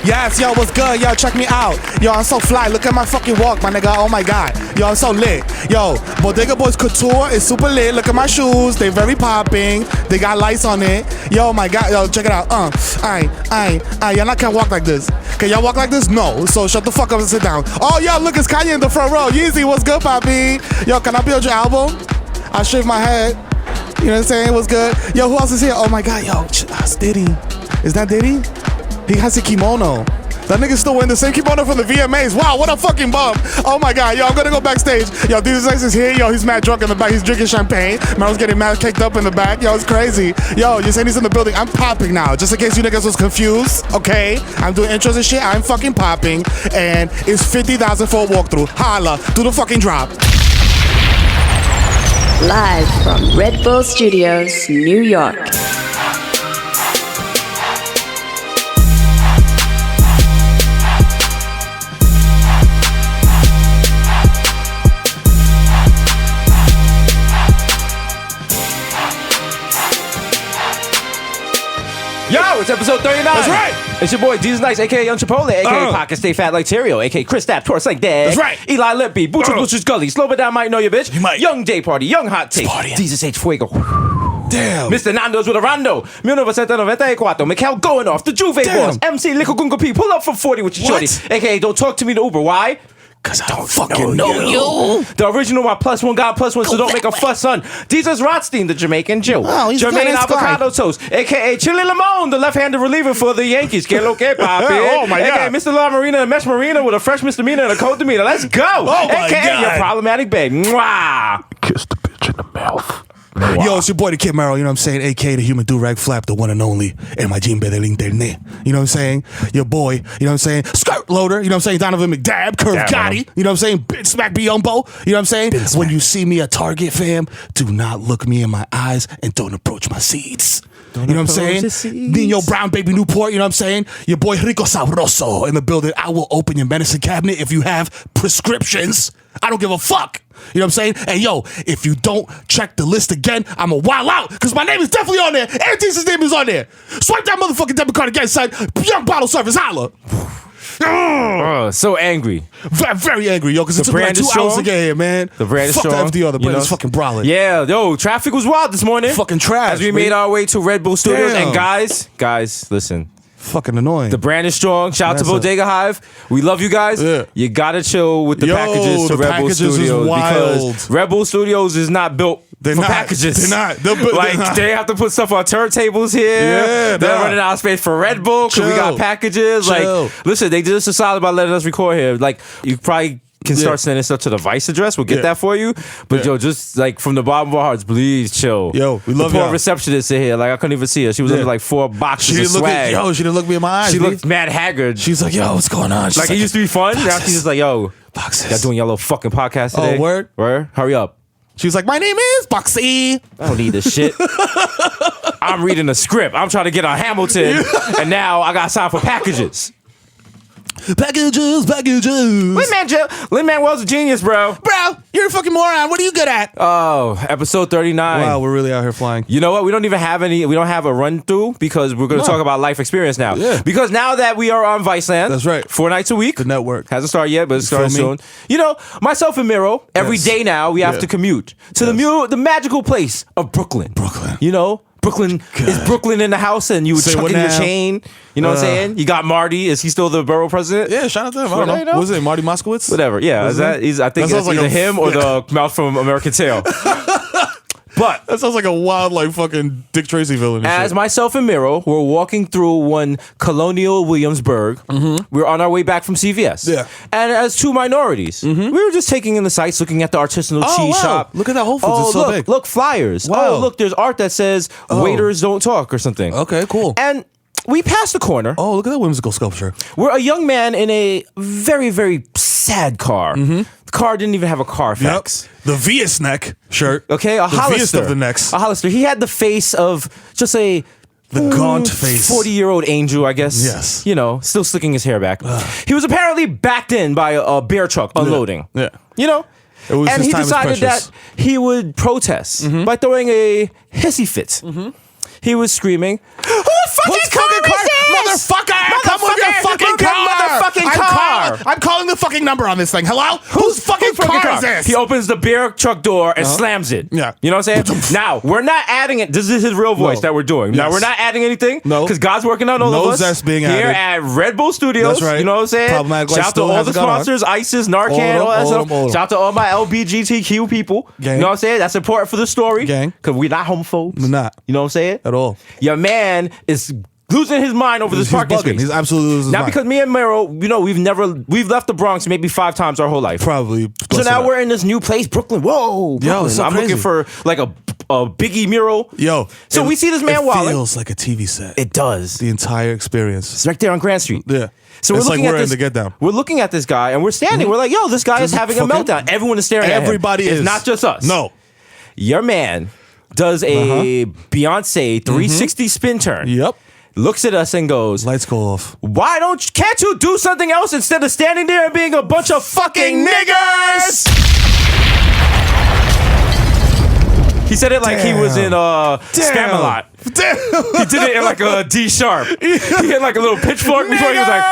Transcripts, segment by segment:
Yes, yo, what's good? Yo, check me out. Yo, I'm so fly. Look at my fucking walk, my nigga. Oh my god. Yo, I'm so lit. Yo, Bodega Boys Couture is super lit. Look at my shoes. They very popping. They got lights on it. Yo, my god. Yo, check it out. Y'all not can't walk like this. Can y'all walk like this? No. So shut the fuck up and sit down. Oh, yo, look, it's Kanye in the front row. Yeezy, what's good, Poppy? Yo, can I build your album? I shave my head. You know what I'm saying? What's good? Yo, who else is here? Oh my god, yo, that's Diddy. Is that Diddy? He has a kimono. That nigga's still wearing the same kimono from the VMAs. Wow, what a fucking bum. Oh my god, yo, I'm gonna go backstage. Yo, Desus is here. Yo, he's mad drunk in the back. He's drinking champagne. Mero's getting mad caked up in the back. Yo, it's crazy. Yo, you're saying he's in the building. I'm popping now. Just in case you niggas was confused, okay? I'm doing intros and shit. I'm fucking popping. And it's 50,000 for a walkthrough. Holla, do the fucking drop. Live from Red Bull Studios, New York. Yo, it's episode 39. That's right. It's your boy, Jesus Nice, a.k.a. Young Chipotle, a.k.a. Pocket Stay Fat Like Terrio, a.k.a. Chris Stapp, Torse Like Dad. That's right. Eli Lippy, Butchers Gully, Slow It Down, Might Know Your Bitch. You might. Young Day Party, Young Hot Take, partying. Jesus H. Fuego. Damn. Mr. Nando's with a Rando, 1994, Mikhail Going Off, the Juve Damn. Boss, MC Lickle Gunga P, pull up for 40 with your What? shorty, a.k.a. Don't Talk to Me to Uber. Why? Cause I don't fucking know you. The original, my plus one got plus one, so don't make a fuss, son. Jesus Rothstein, the Jamaican Jew. Oh, he's Jermaine kinda Avocado Toast, a.k.a. Chili Limon, the left-handed reliever for the Yankees. Que lo que, papi? Oh, my A.k.a. God. Mr. La Marina and Mesh Marina with a fresh misdemeanor and a cold demeanor. Let's go. Oh, my A.k.a. God. your problematic babe. Mwah. Kiss the bitch in the mouth. Yo, it's your boy, the Kid Mero, you know what I'm saying? AK, the human do-rag flap, the one and only, El Majimbe del Internet. You know what I'm saying? Your boy, you know what I'm saying? Skirt Loader, you know what I'm saying? Donovan McDab, Curve Gotti, you know what I'm saying? Bitch Smack Biombo, you know what I'm saying? When you see me at Target, fam, do not look me in my eyes and don't approach my seeds. You know what I'm saying? Me and your brown baby Newport, you know what I'm saying? Your boy Rico Sabroso in the building. I will open your medicine cabinet if you have prescriptions. I don't give a fuck. You know what I'm saying? And yo, if you don't check the list again, I'ma wild out because my name is definitely on there. And Desus' name is on there. Swipe that motherfucking debit card again, son. Young bottle service, holla. So angry. Very angry, yo, because it took me like brand 2 is hours to strong. get here, man. The brand is Fuck strong. the FDR, the brand You know? is fucking brawling. Yeah, yo, traffic was wild this morning. Fucking trash. As we man. made our way to Red Bull Studios. Damn. And guys, listen. Fucking annoying. The brand is strong. Shout out to That's Bodega Hive. We love you guys. Yeah. You gotta chill with the Yo, packages to the Red Bull packages is Studios wild. because Red Bull Studios is not built They're for not. packages. They're not. They're like not. they have to put stuff on turntables here. Yeah, they're nah. running out of space for Red Bull because we got Chill. packages. Chill. Like, listen, they did us a solid by letting us record here. Like, you probably can start sending stuff to the Vice address. We'll get Yeah. that for you. But yo, just like from the bottom of our hearts, please chill. Yo, we love the poor y'all. receptionist in here. Like, I couldn't even see her. She was under like 4 boxes She of didn't look swag. at, she didn't look me in my eyes. She B. looked mad haggard. She's like, yo, what's going on? She's Like, it used to be fun. Now she's just like, yo, Boxes. y'all doing your little fucking podcast today? Oh, word? Word? Hurry up. She's like, my name is Boxy. I don't need this shit. I'm reading a script. I'm trying to get on Hamilton, and now I got signed for packages. Packages. Lin-Manuel's a genius, bro. Bro, you're a fucking moron. What are you good at? Oh, episode 39. Wow, we're really out here flying. You know what? We don't have a run through because we're going to talk about life experience now. Yeah. Because now that we are on Viceland, That's right. 4 nights a week. The network. Hasn't started yet, but it's starting feel soon. me? You know, myself and Mero, every Yes. day now we have Yeah. to commute to the magical place of Brooklyn. Brooklyn. You know? Brooklyn is Brooklyn in the house, and you would Say chuck what in your now? chain. You know what I'm saying? You got Marty. Is he still the borough president? Yeah, shout out to him. I Well, don't you know. know. What was it, Marty Moskowitz? Whatever. Yeah, Was is that? it? I think That it's sounds like either a- him or the mouth from American Tail. But That sounds like a wild, like, fucking Dick Tracy villain. and as shit. myself and Mero were walking through one Colonial Williamsburg, we were on our way back from CVS. Yeah. And as two minorities, we were just taking in the sights, looking at the artisanal Oh, cheese wow. shop. Look at that Whole Foods. Oh, It's so look, big. look, flyers. Wow. Oh, look, there's art that says waiters don't talk or something. Okay, cool. And we passed the corner. Oh, look at that whimsical sculpture. We're a young man in a very, very sad car. The car didn't even have a Carfax. The Vias neck shirt. Okay, a the Hollister. Vias of the necks. A Hollister. He had the face of just a The gaunt face. 40-year-old angel, I guess. Yes. You know, still slicking his hair back. He was apparently backed in by a bear truck unloading. Yeah. You know? It was- And his he time is decided precious. that he would protest by throwing a hissy fit. He was screaming, "Who fucking car is this? Motherfucker! Come with your fucking the fucking number on this thing. Hello? Whose fucking car is this? He opens the beer truck door and slams it. Yeah. You know what I'm saying? Now, we're not adding it. This is his real voice that we're doing. Now, Yes. we're not adding anything. No. Because God's working on all of us. No zest being here added. at Red Bull Studios. That's right. You know what I'm saying? Problematic Life Shout out to still all the hasn't gone on. sponsors, ISIS, Narcan, all that stuff. All them. Shout out to all my LBGTQ people. Gang. You know what I'm saying? That's important for the story. Gang. Because we're not homophobes. We're not. You know what I'm saying? At all. Your man is losing his mind over this He's parking bugging. space. He's absolutely losing his Now, mind. because me and Mero, you know, we've left the Bronx maybe 5 times our whole life. Probably. So now we're in this new place, Brooklyn. Whoa, Brooklyn. it's so I'm crazy. looking for like a Biggie mural. Yo. So we see this man It wilding. feels like a TV set. It does. The entire experience. It's right there on Grand Street. Yeah. So It's we're like looking we're at in this. the Get Down. We're looking at this guy, and we're standing. We're like, yo, this guy is Just having a fucking- meltdown. Everyone is staring at him. Everybody is. It's not just us. No. Your man does a Beyonce 360 spin turn. Yep. Looks at us and goes, Lights go off. can't you do something else instead of standing there and being a bunch of fucking niggers? He said it like he was in Spamalot. Damn. He did it in like a D sharp. He had like a little pitchfork before he was like,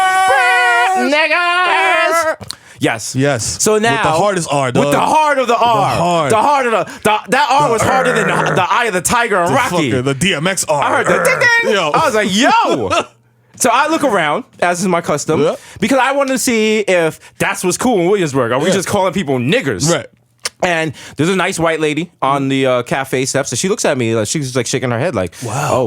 niggers. Yes. Yes. So now with the hardest R, dog. with the heart of the R, The heart. of that R was harder than the eye of the tiger and Rocky. The DMX R. I heard the ding ding. Yo. I was like, yo. So I look around, as is my custom, Yeah. because I wanted to see if that's what's cool in Williamsburg. Are we just calling people niggers? Right. And there's a nice white lady on the cafe steps, and she looks at me like she's like shaking her head, like, Wow. oh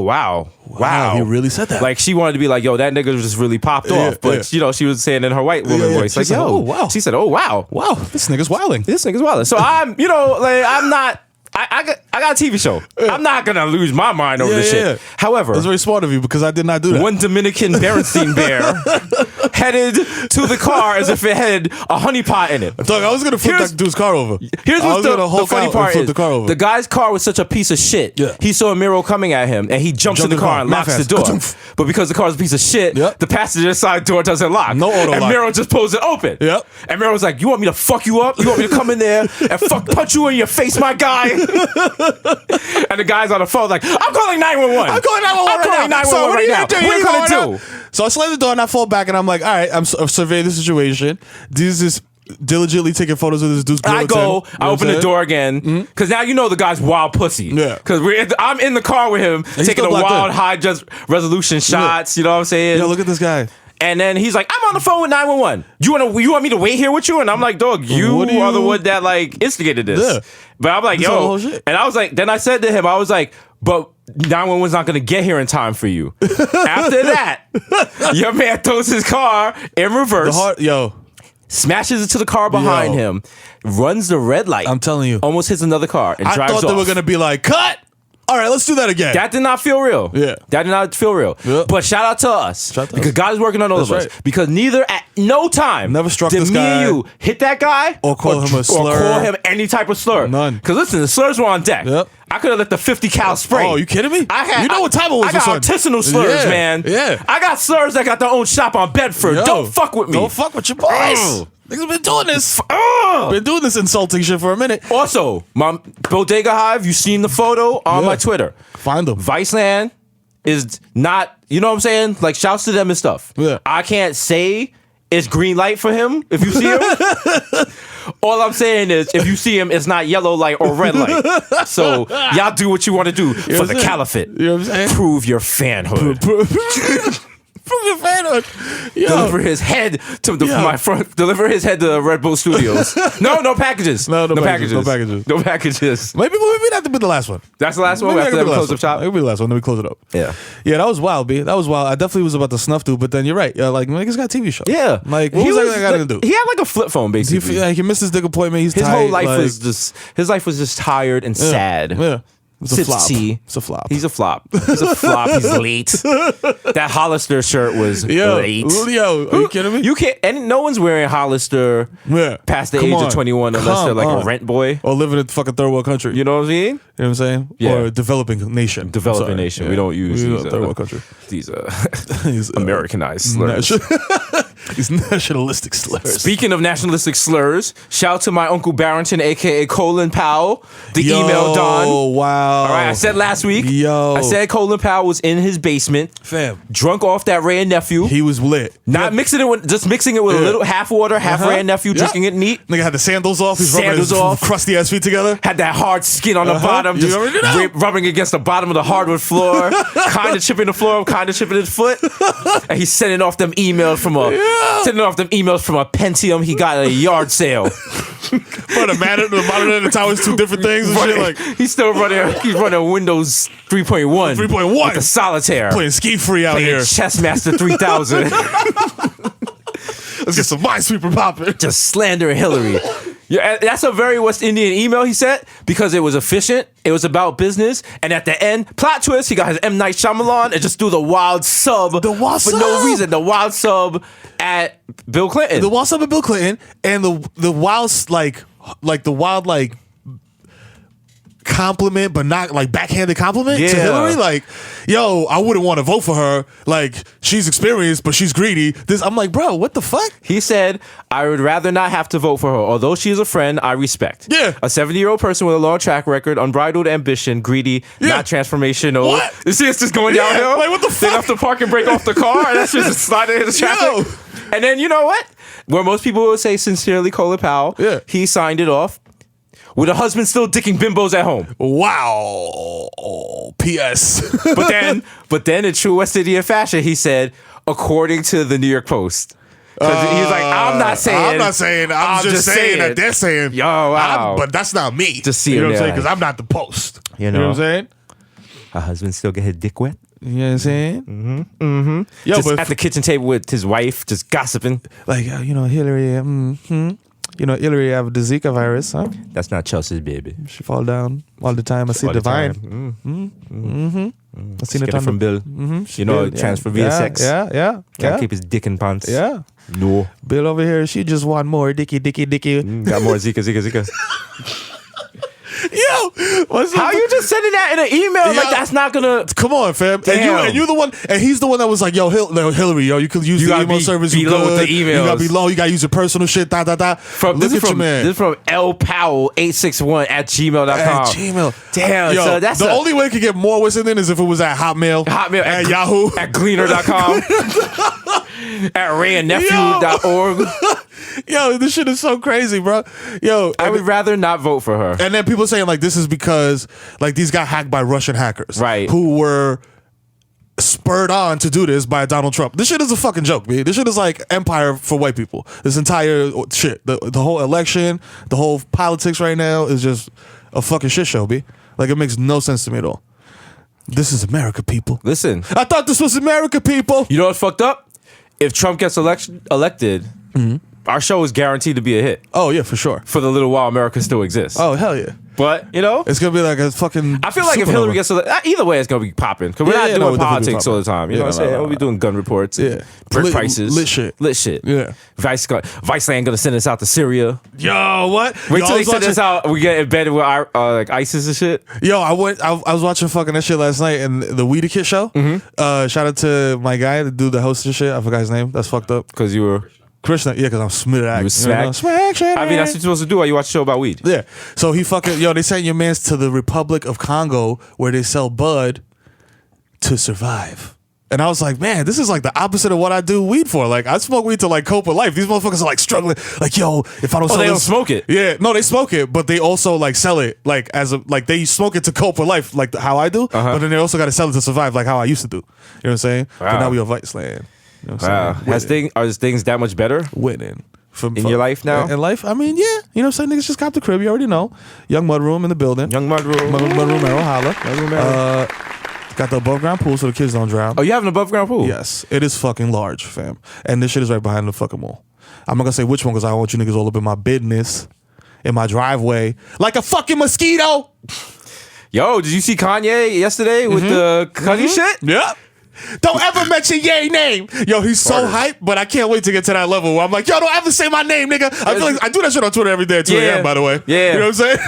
wow, He really said that. Like she wanted to be like, yo, that nigga just really popped off, but you know, she was saying in her white woman Yeah. voice, She like, said, yo, oh, wow. She said, oh wow, Wow, this nigga's wilding. this nigga's wild. So I'm, you know, like I'm not. I got a TV show. I'm not gonna lose my mind over this shit. However, That's very smart of you because I did not do that. one Dominican Berenstein bear headed to the car as if it had a honeypot in it. Dog, I was gonna flip Here's- that dude's car over. Here's I what's was the gonna Hulk funny out part and flip is the car over. the guy's car was such a piece of shit. Yeah. He saw a Mero coming at him and he jumps in the car and mad locks the fast. door. Ka-choomf. But because the car's a piece of shit, Yep. the passenger side door doesn't lock. No auto And lock. Mero just pulls it open. Yep. And Mero was like, you want me to fuck you up? You want me to come in there and punch you in your face, my guy? And the guy's on the phone like, I'm calling 911. I'm calling 911 right now. So what are you gonna do? What are you gonna do? So I slam the door and I fall back and I'm like, all right, I'm surveying the situation. This is diligently taking photos of this dude's I bulletin. go, You know I what open I'm the saying? door again, because now you know the guy's wild pussy. Yeah. Because I'm in the car with him, he's taking still the blocked wild in. high just resolution shots. You know what I'm saying? Yo, look at this guy. And then he's like, I'm on the phone with 911. You want me to wait here with you? And I'm like, dog, you What do are the you- one that like instigated this. Yeah. But I'm like, This all the yo. whole shit. And I was like, then I said to him, I was like, but 911's not gonna get here in time for you. After that, your man throws his car in The reverse, heart, yo, smashes into the car behind Yo. him, runs the red light. I'm telling you. Almost hits another car and I drives thought off. they were gonna be like, cut. All right, let's do that again. That did not feel real. Yeah. That did not feel real. Yeah. But shout out to us. Shout out to because us. God is working on all of That's us. right. Because neither at no time Never struck did this me guy. and you hit that guy Or call him a slur. Or call him any type of slur. None. Because listen, the slurs were on deck. Yep. I could have let the 50 cal spray. Oh, you kidding me? You know what time it was, I got son. artisanal slurs, Yeah, man. yeah. I got slurs that got their own shop on Bedford. Yo, Don't fuck with me. Don't fuck with your boys. Oh. Niggas been doing this. Oh. Been doing this insulting shit for a minute. Also, my Bodega Hive, you seen the photo on Yeah. my Twitter. Find them. Viceland is not, you know what I'm saying? Like, shouts to them and stuff. Yeah. I can't say it's green light for him if you see him. All I'm saying is, if you see him, it's not yellow light or red light. So, y'all do what you want to do for what the I'm saying? caliphate. You know what I'm saying? Prove your fanhood. From your fanhood. Yo. Deliver his head to Yeah. my front. Deliver his head to Red Bull Studios. No packages. No packages, packages. no packages. No packages. Maybe that to be the last one. That's the last one. Maybe After that that, could be the we close last up shop. one. It'll be the last one. Then we close it up. Yeah. Yeah, that was wild, B. That was wild. I definitely was about to snuff dude, but then you're right. Yeah, like niggas got TV shows. Yeah, Like what was that guy gonna do? He had like a flip phone, basically. He missed his dick appointment. He's his tight, whole life like, was just tired and sad. Yeah. It's a Sips flop. tea. It's a flop. He's a flop. He's a flop. He's late. That Hollister shirt was late. Yo, are you kidding me? You can't. And no one's wearing Hollister Yeah. past the Come age on. of 21 unless Come they're like on. a rent boy. Or living in fucking third world country. You know what I'm saying? You know what I'm saying? Yeah. Or a developing nation. Developing Sorry. nation. Yeah. We don't use We these, don't third world country. these He's, Americanized slurs. These nationalistic slurs. Speaking of nationalistic slurs, shout out to my Uncle Barrington, a.k.a. Colin Powell, the email Don. Oh, wow. All right, I said last week. I said Colin Powell was in his basement. Fam. Drunk off that Ray and Nephew. He was lit. Not mixing it with, just mixing it with a little half water, half Ray and Nephew, drinking it neat. Nigga had the sandals off. He's rubbing his crusty ass feet together. Had that hard skin on the bottom, just rubbing against the bottom of the hardwood floor, kind of chipping the floor, kind of chipping his foot. And he's sending off them emails from a Pentium he got at a yard sale. But the monitor and the tower is two different things and shit. Like he's running Windows 3.1. 3.1 with the solitaire. Playing ski free out here. Chessmaster 3000. Let's get some Minesweeper popping. Just slandering Hillary. Yeah, that's a very West Indian email he sent because it was efficient. It was about business. And at the end, plot twist, he got his M. Night Shyamalan and just threw the wild sub. For no reason. The wild sub at Bill Clinton. The wild sub at Bill Clinton and the wild, the wild, compliment, but not like backhanded compliment to Hillary. Like, yo, I wouldn't want to vote for her. Like, she's experienced, but she's greedy. I'm like, bro, what the fuck? He said, I would rather not have to vote for her. Although she is a friend, I respect. Yeah. A 70-year-old person with a long track record, unbridled ambition, greedy, not transformational. What? You see, it's just going downhill. Like, what the fuck? They have to park and break off the car, and that's just sliding into traffic. And then, you know what? Where most people would say sincerely, Colin Powell, he signed it off. With a husband still dicking bimbos at home. Wow. P.S. but then in true West Indian fashion, he said, according to the New York Post. Because he's like, I'm not saying. I'm just saying that they're saying. Yo, wow. But that's not me. Just see you know him what I'm saying? there. Because I'm not the Post. You know what I'm saying? A husband still get his dick wet. You know what I'm saying? Mm-hmm. Mm-hmm. Yo, just at the kitchen table with his wife, just gossiping. Like, Hillary, Hillary have the Zika virus, huh? That's not Chelsea's baby. She fall down all the time. I see divine. I seen it on from Bill. Transfer via sex. Yeah. Can't keep his dick in pants. Yeah. No. Bill over here, she just want more dicky. Got more Zika. Yo, how you just sending that in an email? Like that's not gonna. Come on, fam. And you the one, and he's the one that was like, "Yo, Hillary, yo, you could use the email service. Be low with the emails. You gotta be low. You gotta use your personal shit. This is from L Powell 861 at gmail.com. At Gmail. Damn. Yo, so that's the only way it could get more West Indian is if it was at Hotmail at Yahoo, at Gleaner.com, at rayandnephew.org. Yo, this shit is so crazy, bro. Yo, I would rather not vote for her. And then people saying like this is because like these got hacked by Russian hackers, right? Who were spurred on to do this by Donald Trump. This shit is a fucking joke, man. This shit is like empire for white people. This entire shit, the whole election, the whole politics right now is just a fucking shit show, b. Like it makes no sense to me at all. This is America, people. Listen, I thought this was America, people. You know what's fucked up? If Trump gets elected. Our show is guaranteed to be a hit. Oh, yeah, for sure. For the little while America still exists. Oh, hell yeah. But, it's going to be like a fucking I feel like if Hillary gets elected, either way, it's going to be popping. Because we're not doing politics all the time. You know what I'm saying? We'll be doing gun reports. Yeah. Brick prices. Lit shit. Yeah. Viceland going to send us out to Syria. Yo, what? Wait till they send us out. We get embedded with like ISIS and shit. Yo, I was watching fucking that shit last night and the Weeda Kid show. Shout out to my guy, the dude that hosted the shit. I forgot his name. That's fucked up. Because you were... Krishna, yeah, because I'm smack. You was smack. Smack shit. I mean, that's what you're supposed to do while you watch a show about weed. Yeah. So he fucking, they sent your mans to the Republic of Congo where they sell bud to survive. And I was like, man, this is like the opposite of what I do weed for. Like, I smoke weed to like cope with life. These motherfuckers are like struggling. Like, yo, if I don't sell they this, don't smoke it. Yeah, no, they smoke it, but they also like sell it like they smoke it to cope with life, like how I do. But then they also got to sell it to survive, like how I used to do. You know what I'm saying? Wow. But now we are Viceland. You know what I'm saying? Are things that much better? Winning. In your life now? In life? I mean, yeah. You know what I'm saying? Niggas just cop the crib. You already know. Young Mudroom in the building. Young Mudroom. Mudroom Mero, holla. Got the above ground pool so the kids don't drown. Oh, you have an above ground pool? Yes. It is fucking large, fam. And this shit is right behind the fucking mall. I'm not going to say which one because I don't want you niggas all up in my business, in my driveway, like a fucking mosquito. Yo, did you see Kanye yesterday with the Cudi shit? Yeah. Don't ever mention Ye's name. Yo, he's so hyped, but I can't wait to get to that level where I'm like, yo, don't ever say my name, nigga. I feel like I do that shit on Twitter every day at 2 a.m., by the way. Yeah. You know what I'm saying?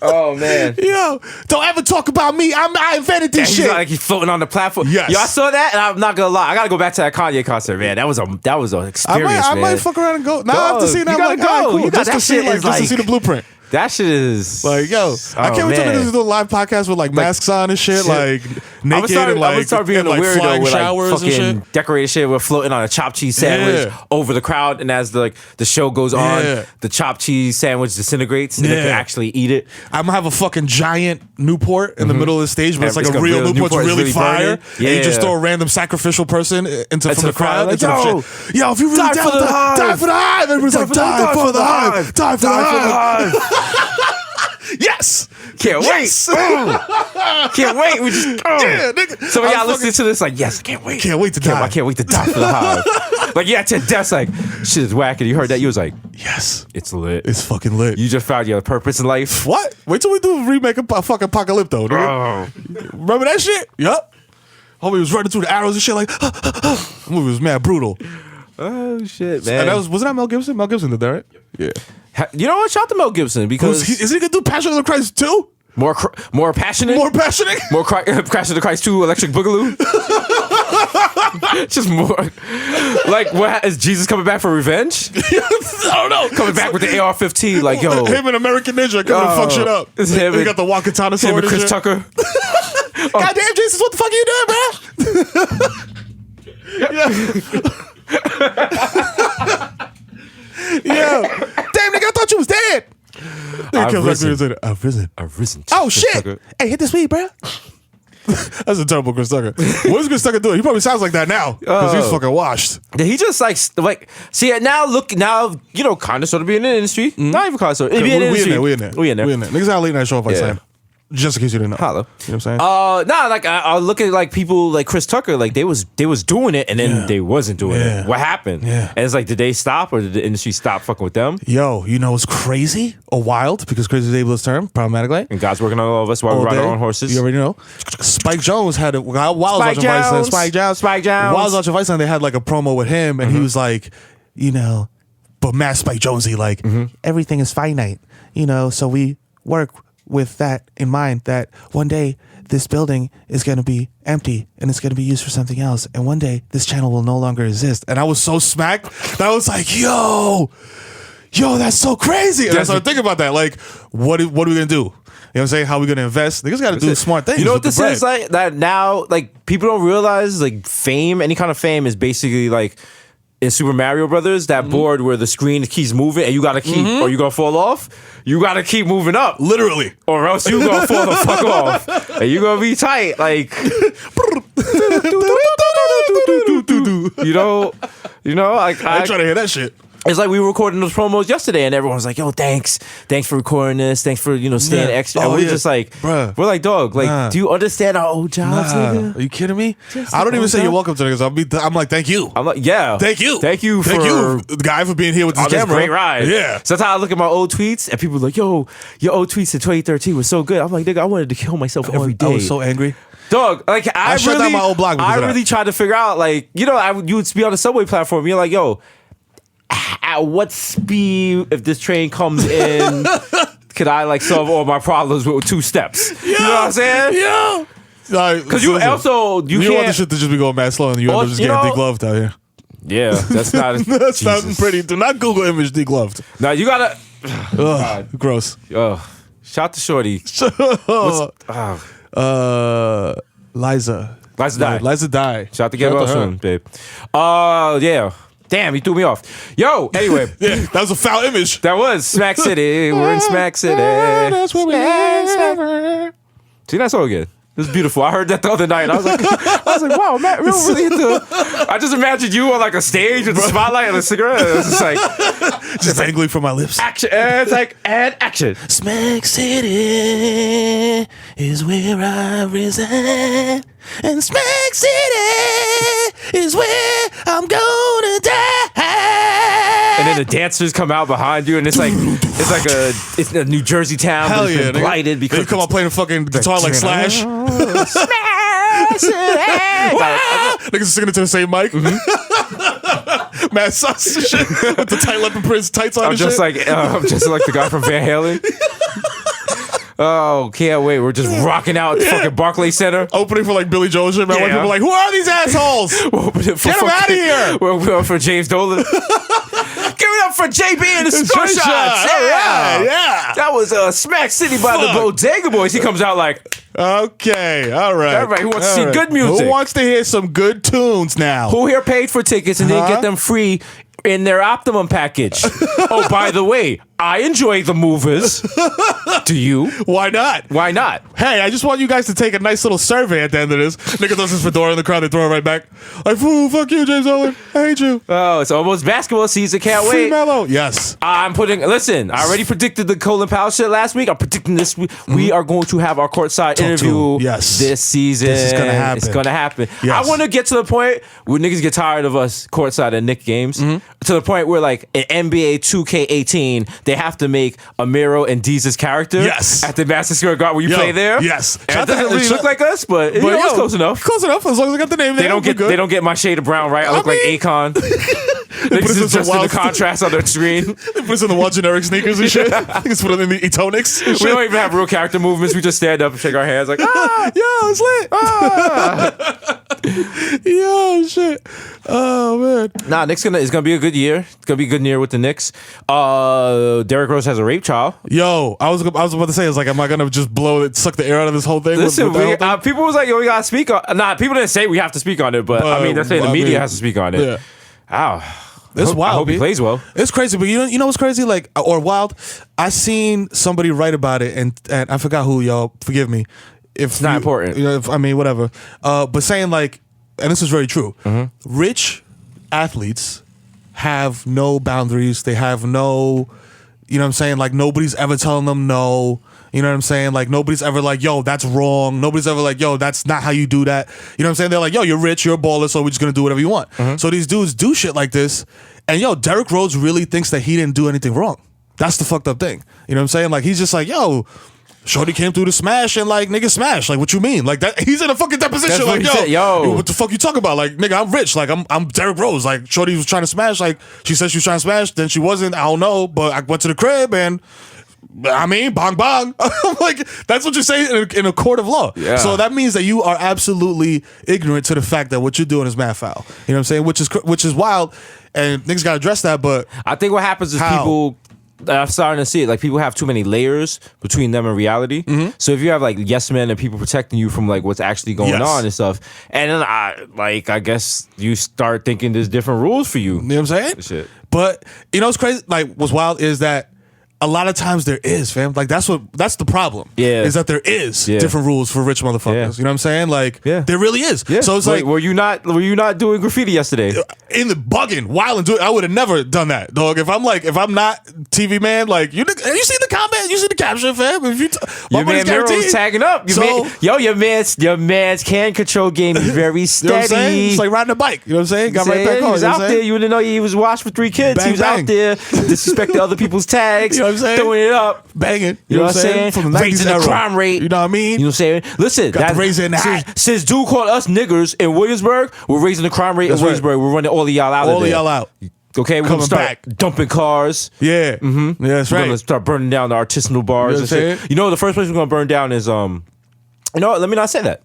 Oh man. Yo, don't ever talk about me. I invented this He's shit. like he's floating on the platform. Yes. Yo, I saw that, and I'm not gonna lie. I gotta go back to that Kanye concert, man. That was an experience, I man. might fuck around and go. Now Dog, after seeing that, you I'm like, gotta all right, go. cool. You got Just that to see, shit like, is just to like- see the blueprint. That shit is Like, yo, I can't wait till niggas do a live podcast with like masks on and shit, like naked and like, I'm gonna start being and, a like weirdo flying with like showers and fucking shit. decorated shit. We're floating on a chopped cheese sandwich Yeah. over the crowd, and as the show goes on, Yeah. the chopped cheese sandwich disintegrates, and they can Yeah. actually eat it. I'm gonna have a fucking giant Newport in the middle of the stage, but Yeah, it's like it's a a got real real Newport's Newport, it's really really fire. burning. And you just Yeah. throw a random sacrificial person into from the the crowd. crowd, like, into the yo, shit. Yo, if you really die down for with the that, hive. die for the hive. Everybody's like, die for the hive. Die for the hive. Yes. Can't Yes. wait. Can't wait. We just Yeah, nigga. Some of I'm y'all fucking- listening to this like, yes, I can't wait. Can't wait to die. I can't wait to die for the hive. Like, yeah, to death's like, shit is whack. And you heard that, you was like, Yes. it's lit. It's fucking lit. You just found your purpose in life. What? Wait till we do a remake of fucking Apocalypto, nigga. Oh. Remember that shit? Yup. Homie was running through the arrows and shit like, the movie was mad brutal. Oh shit, man. And that wasn't that Mel Gibson? Mel Gibson did that, right? Yeah. You know what? Shout out to Mel Gibson because Is he gonna do Passion of the Christ 2? more passionate, More passionate? more Crash of the Christ 2 Electric Boogaloo. Just more like what is Jesus coming back for revenge? I don't know. Coming back with the AR-15, like yo, Him and American Ninja coming to fuck shit up. It's him He and- got the Wakatana him sword and Chris shit. Tucker. Goddamn, Jesus, what the fuck are you doing, bro? Yeah. Damn, nigga, I thought you was dead. I've Comes back to me risen. and said, I've risen. I've risen. Oh, Chris shit. Tucker. Hey, hit this weed, bro. That's a terrible Chris Tucker. What is Chris Tucker doing? He probably sounds like that now because he's fucking washed. He just like see it now. Look now, you know, kind of sort of be in the industry. Not even kind of sort of. We Be in the in industry. there. We in there. We in there. Niggas got a late night show if I Yeah. say. Just in case you didn't know. Holla. You know what I'm saying? Nah, like I look at like people like Chris Tucker, like they was doing it and then Yeah. they wasn't doing Yeah. it. What happened? Yeah. And it's like, did they stop or did the industry stop fucking with them? Yo, you know what's crazy or wild? Because crazy is ableist term, problematically. And God's working on all of us while we All ride day. our own horses. You already know. Spike Jones had a while I was Spike watching Viceland. Jones. Spike Jones. Spike Jones. While I was watching Viceland, they had like a promo with him, and he was like, you know, but Matt Spike Jonesy, like everything is finite, you know. So we work with that in mind. That one day this building is going to be empty and it's going to be used for something else, and one day this channel will no longer exist. And I was so smacked that I was like, yo, that's so crazy. And I started thinking about that. Like, what are we going to do? You know what I'm saying? How are we going to invest? Niggas got to do smart things. You know what with this the bread. is like? That now, like people don't realize, like fame, any kind of fame is basically like in Super Mario Brothers, that board where the screen keeps moving and you gotta keep, or you gonna fall off. You gotta keep moving up, Literally. or else you gonna fall the fuck off, and you gonna be tight. Like, you know, like I ain't trying to hear that shit. it's like we were recording those promos yesterday, and everyone was like, "Yo, thanks for recording this. Thanks for staying Yeah. extra." Oh, And we're yeah. just like, Bruh. we're like, dog, like, Nah. do you understand our old jobs, nigga? Are you kidding me? Just I don't even hold say you're up. welcome to niggas. I'm like, thank you. I'm like, yeah, Thank you. thank you for Thank you, guy, for being here with this on this camera. great ride. Yeah. So that's how I look at my old tweets, and people are like, "Yo, your old tweets in 2013 was so good." I'm like, nigga, I wanted to kill myself every day. I was so angry. Dog, like I shut really, down my old blog because I of that. really tried to figure out, like, you know, you would be on the subway platform. You're like, yo, at what speed, if this train comes in, could I like solve all my problems with 2 steps? You know what I'm saying? Yeah. Because you also you don't want the shit to just be going mad slow and you end up just you getting know- degloved out here. Yeah, that's not. That's not Jesus. pretty. Do not Google image degloved. Now you gotta. Ugh, gross. Shout to Shorty. Liza. Liza die. Liza die. Shout to get well her. soon, babe. Yeah. Damn, he threw me off. Yo, anyway. Yeah, that was a foul image. That was Smack City. We're in Smack City. That's where we live. See, that's all good. It was beautiful. I heard that the other night. I was like, wow, Matt, we don't really hit the. I just imagined you on like a stage with a spotlight and a cigarette. It was just like Just dangling from my lips. action. It's like and action. Smack City is where I reside, and Smack City is where I'm gonna die. And then the dancers come out behind you, and it's a New Jersey town, Hell but it's yeah, been nigga. blighted Then because you come out playing a fucking guitar like Slash. Niggas singing it to the same mic. Mad sauce and shit with the tight leopard prints tights on I'm and just shit. like the guy from Van Halen. Oh, can't wait. We're just rocking out at fucking Barclays Center. Opening for like Billy Joel shit, man. When Yeah. people are like, who are these assholes? Get them out of here. We're for James Dolan. Give it up for JB and the Score Shots. All right, yeah. That was Smack City by the Bodega Boys. He comes out like, Okay, all right. Everybody who wants to see All good music. Who wants to hear some good tunes now? who here paid for tickets and didn't get them free in their Optimum package? Oh, by the way, I enjoy the movers. Do you? Why not? Why not? Hey, I just want you guys to take a nice little survey at the end of this. Nigga throws his fedora in the crowd, they throw it right back. Like, "Ooh, fuck you, James Owen. I hate you." Oh, it's almost basketball season. Can't Free wait. Mellow. Yes. Listen, I already predicted the Colin Powell shit last week. I'm predicting this week. We are going to have our courtside interview Yes. this season. This is gonna happen. It's going to happen. Yes. I want to get to the point where niggas get tired of us courtside at Knicks games. To the point where, like, in NBA 2K18, they have to make a Mero and Desus character Yes. at the Madison Square Garden where you play there. Yes. And it doesn't really look like us, but you know, it's close enough. Close enough. As long as I got the name They there. don't get my shade of brown right. I look like mean- Akon. Niggas us in is some just in the wild- contrast on their screen. They put us in the wild generic sneakers and shit. Niggas put it in the Etonics. and We shit. don't even have real character movements. We just stand up and shake our hands like, ah, Yo, it's lit. Yo, shit. Oh, man. Nah, Knicks it's gonna be a good year. It's gonna be a good year with the Knicks. Derrick Rose has a rape trial. Yo, I was about to say, it's like, am I going to just suck the air out of this whole thing? Listen, with the whole thing? people was like, yo, we gotta speak on. Nah, people didn't say we have to speak on it, but I mean, they're saying the media has to speak on it. Yeah. Ow. It's wild. I hope he B. plays well. It's crazy, but you know what's crazy? Like, or wild? I seen somebody write about it, and I forgot who, y'all. Forgive me. If it's not important. You know, I mean, whatever. But saying, like, and this is very true, rich athletes have no boundaries. They have no, you know what I'm saying? Like, nobody's ever telling them no. You know what I'm saying? Like, nobody's ever like, yo, that's wrong. Nobody's ever like, yo, that's not how you do that. You know what I'm saying? They're like, yo, you're rich, you're a baller, so we're just gonna do whatever you want. So these dudes do shit like this, and yo, Derrick Rose really thinks that he didn't do anything wrong. That's the fucked up thing. You know what I'm saying? Like, he's just like, yo, shorty came through to smash, and like, nigga, smash. Like, what you mean? Like, that he's in a fucking deposition. That's what Like, he said. Yo. what the fuck you talking about? Like, nigga, I'm rich. Like, I'm Derrick Rose. Like, shorty was trying to smash. Like, she said she was trying to smash, then she wasn't. I don't know, but I went to the crib and. I mean, bong bong. I'm like, that's what you're saying in a court of law. Yeah. So that means that you are absolutely ignorant to the fact that what you're doing is mad foul. You know what I'm saying? Which is wild, and niggas got to address that. But I think what happens is How? people. I'm starting to see it. Like, people have too many layers between them and reality. So if you have like yes men and people protecting you from like what's actually going Yes. on and stuff, and then I guess you start thinking there's different rules for you. you know what I'm saying? Shit. But you know what's crazy? Like, what's wild is that a lot of times there is, fam. Like, that's the problem. Yeah. Is that there is Yeah. different rules for rich motherfuckers. Yeah. You know what I'm saying? Like, Yeah. there really is. Yeah. So it's Wait, like were you not doing graffiti yesterday? in the bugging, wild and do it. I would have never done that, dog. If I'm not TV man, like you see the comment, you see the caption, fam. If you Your man Mero was tagging up. Your man's can control game is very You know what I'm steady. saying? It's like riding a bike. You know what I'm saying? Got right back He on. was You know out what I'm there. saying? You wouldn't know he was washed for 3 kids. Bang, he was bang. out there disrespecting other people's tags. You know what I'm saying? Throwing it up. Banging. You know what I'm saying? From the 90s Raising the era. crime rate. You know what I mean? You know what I'm saying? Listen, Got the razor in the hat. Since dude called us niggers in Williamsburg, we're raising the crime rate That's in right. Williamsburg. We're running all of y'all out All of of there. y'all out. Okay, we're Coming gonna start back. dumping cars. Yeah. Mm-hmm. Yeah, that's We're right. gonna start burning down the artisanal bars You know and what I'm shit. saying? You know, the first place we're gonna burn down is You know what? Let me not say that.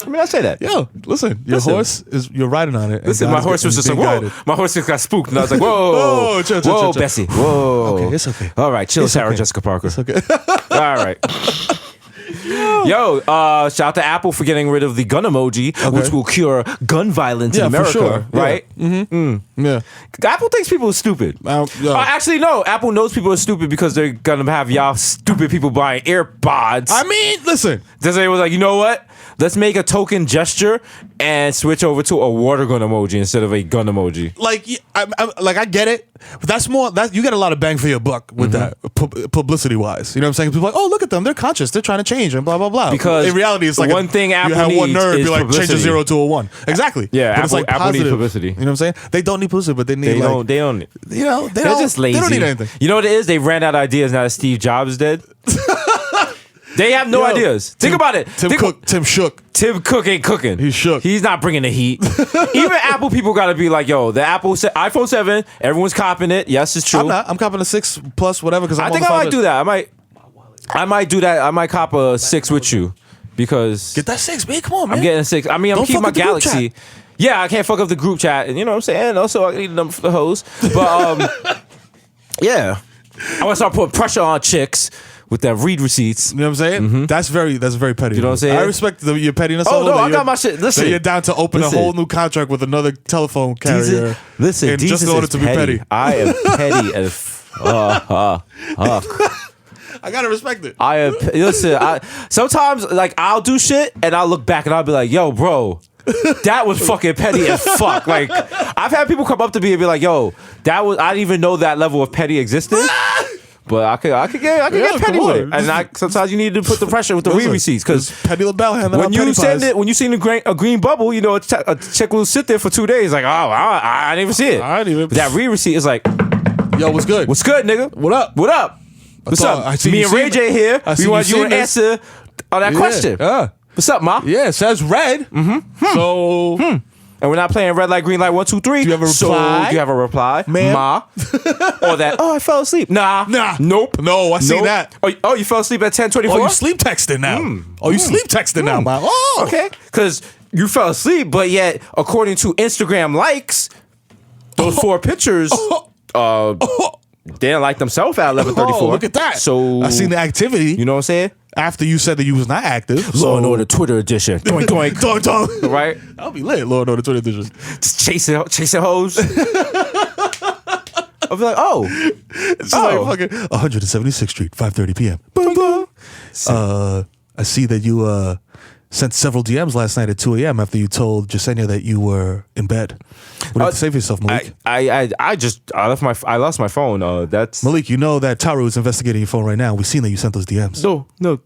Let me not say that. Yo, listen, your Listen. horse is you're riding on it. and Listen, God my is horse was getting- just like, being whoa. guided. My horse just got spooked, and I was like, whoa, Whoa, chill, whoa, chill. Bessie, whoa. Okay, it's okay. All right, chill, It's Sarah okay. Jessica Parker. It's okay. All right. Yo, shout out to Apple for getting rid of the gun emoji, which will cure gun violence in Yeah, for America, sure. Yeah. right? Yeah. Apple thinks people are stupid. Yo. Actually, no. Apple knows people are stupid because they're gonna have y'all stupid people buying AirPods. I mean, listen. They was like, you know what? Let's make a token gesture and switch over to a water gun emoji instead of a gun emoji. Like, I get it, but that's more that you get a lot of bang for your buck with that publicity wise. You know what I'm saying? People are like, oh, look at them, they're conscious, they're trying to change and blah blah blah. Because in reality, it's like one thing Apple you have one needs nerd is be like, change a publicity. 0 to a 1. Exactly. Yeah, but it's like Apple needs positive. publicity. You know what I'm saying? They don't need publicity, but they need They like don't. you know, They're just lazy. They don't need anything. You know what it is? They ran out of ideas now that Steve Jobs is dead. They have no Yo, ideas. Think about it. Tim shook. Tim Cook ain't cooking. He's shook. He's not bringing the heat. Even Apple people got to be like, yo, the iPhone 7, everyone's copping it. Yes, it's true. I'm not. I'm copping a 6 Plus whatever because I think I might do that. I might. I might do that. I might cop a 6 with you because Get that 6, man. Come on, man. I'm getting a 6. I mean, I'm Don't keeping fuck my with the group Galaxy. chat. Yeah, I can't fuck up the group chat, and you know what I'm saying. Also, I need them for the hoes. But yeah, I want to start putting pressure on chicks with that read receipts. You know what I'm saying? That's very petty. You know what I'm saying? I respect your pettiness. Oh, although no, that I got you're- my shit. Listen. that you're down to open Listen. a whole new contract with another telephone carrier. Listen, and just in Desus order is to be petty. I am petty as fuck. I gotta respect it. I am. Listen, sometimes like I'll do shit and I'll look back and I'll be like, "Yo, bro, that was fucking petty as fuck." Like I've had people come up to me and be like, "Yo, that was I didn't even know that level of petty existed." But I could get petty come with on. it, and sometimes you need to put the pressure with the read receipts because Petty LaBelle handling when out you petty send pies. it, when you see a green bubble, you know a chick will sit there for 2 days like, "Oh, I didn't even see it." I didn't even- But that read receipt is like, Yo, what's good? "What's good, nigga? What up? What up? What's thought- I up?" seen Me you and Ray seen J it. here. I We seen want you you to seen this. answer on that Yeah. question. What's up, ma? Yeah, it says red. So, And we're not playing red light, green light, 1, 2, 3. Do you have a So, reply? do you have a reply? Ma'am? Ma. Or that, oh, I fell asleep. Nah. Nope. No, I see Nope. that. Oh, you fell asleep at 10:24? Oh, you sleep texting now. You sleep texting now, man. Oh, Okay. Because you fell asleep, but yet, according to Instagram likes, those 4 pictures, they didn't like themselves at 11:34. Oh, look at that. So, I seen the activity you know what I'm saying? after you said that you was not active. Law and Order Twitter edition. Doink, doink. Dunk, dunk. Right? I'll be lit. Lord, no, the Twitter edition. Just chasing hoes. I'll be like, oh. It's like fucking 176th Street, 5:30 p.m. Boom, boom. I see that you sent several DMs last night at 2 a.m. after you told Jasenia that you were in bed. What do you have to say for yourself, Malik? I lost my phone. That's Malik, you know that Taru is investigating your phone right now. We've seen that you sent those DMs. no.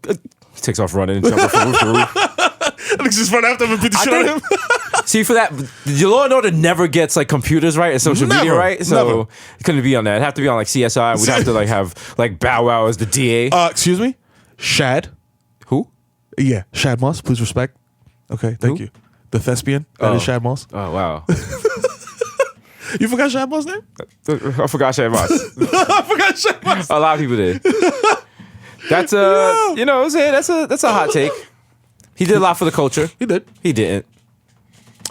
He takes off running and jumping from roof to roof. Alex just run after him and beat the shit out of him. See, for that, the Law and Order never gets like computers right and social media Never. right. So Never. it couldn't be on that. It'd have to be on like CSI. We'd have to like have like Bow Wow as the DA. Excuse me? Shad? Who? Yeah, Shad Moss, please respect. Okay, thank Who? you. The thespian, that is Shad Moss. Oh wow. You forgot Shad Moss' name? I forgot Shad Moss. I forgot Shad Moss. A lot of people did. That's you know what I'm saying? That's a hot take. He did a lot for the culture. He did. He didn't.